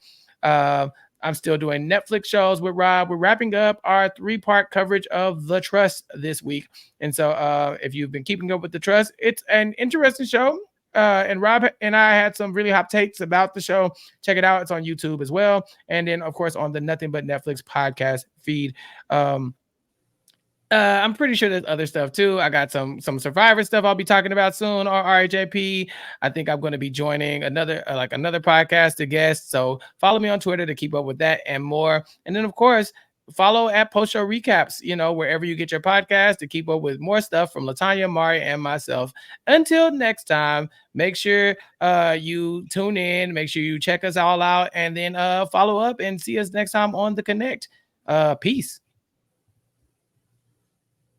I'm still doing Netflix shows with Rob. We're wrapping up our 3-part coverage of The Trust this week. And so if you've been keeping up with The Trust, it's an interesting show. And Rob and I had some really hot takes about the show. Check it out. It's on YouTube as well. And then, of course, on the Nothing But Netflix podcast feed. I'm pretty sure there's other stuff too. I got some Survivor stuff I'll be talking about soon on RHAP. I think I'm going to be joining another podcast to guest. So follow me on Twitter to keep up with that and more. And then, of course, follow at Post Show Recaps, wherever you get your podcast, to keep up with more stuff from LaTonya, Mari, and myself. Until next time, make sure you tune in, make sure you check us all out, and then follow up and see us next time on The Connect. Peace.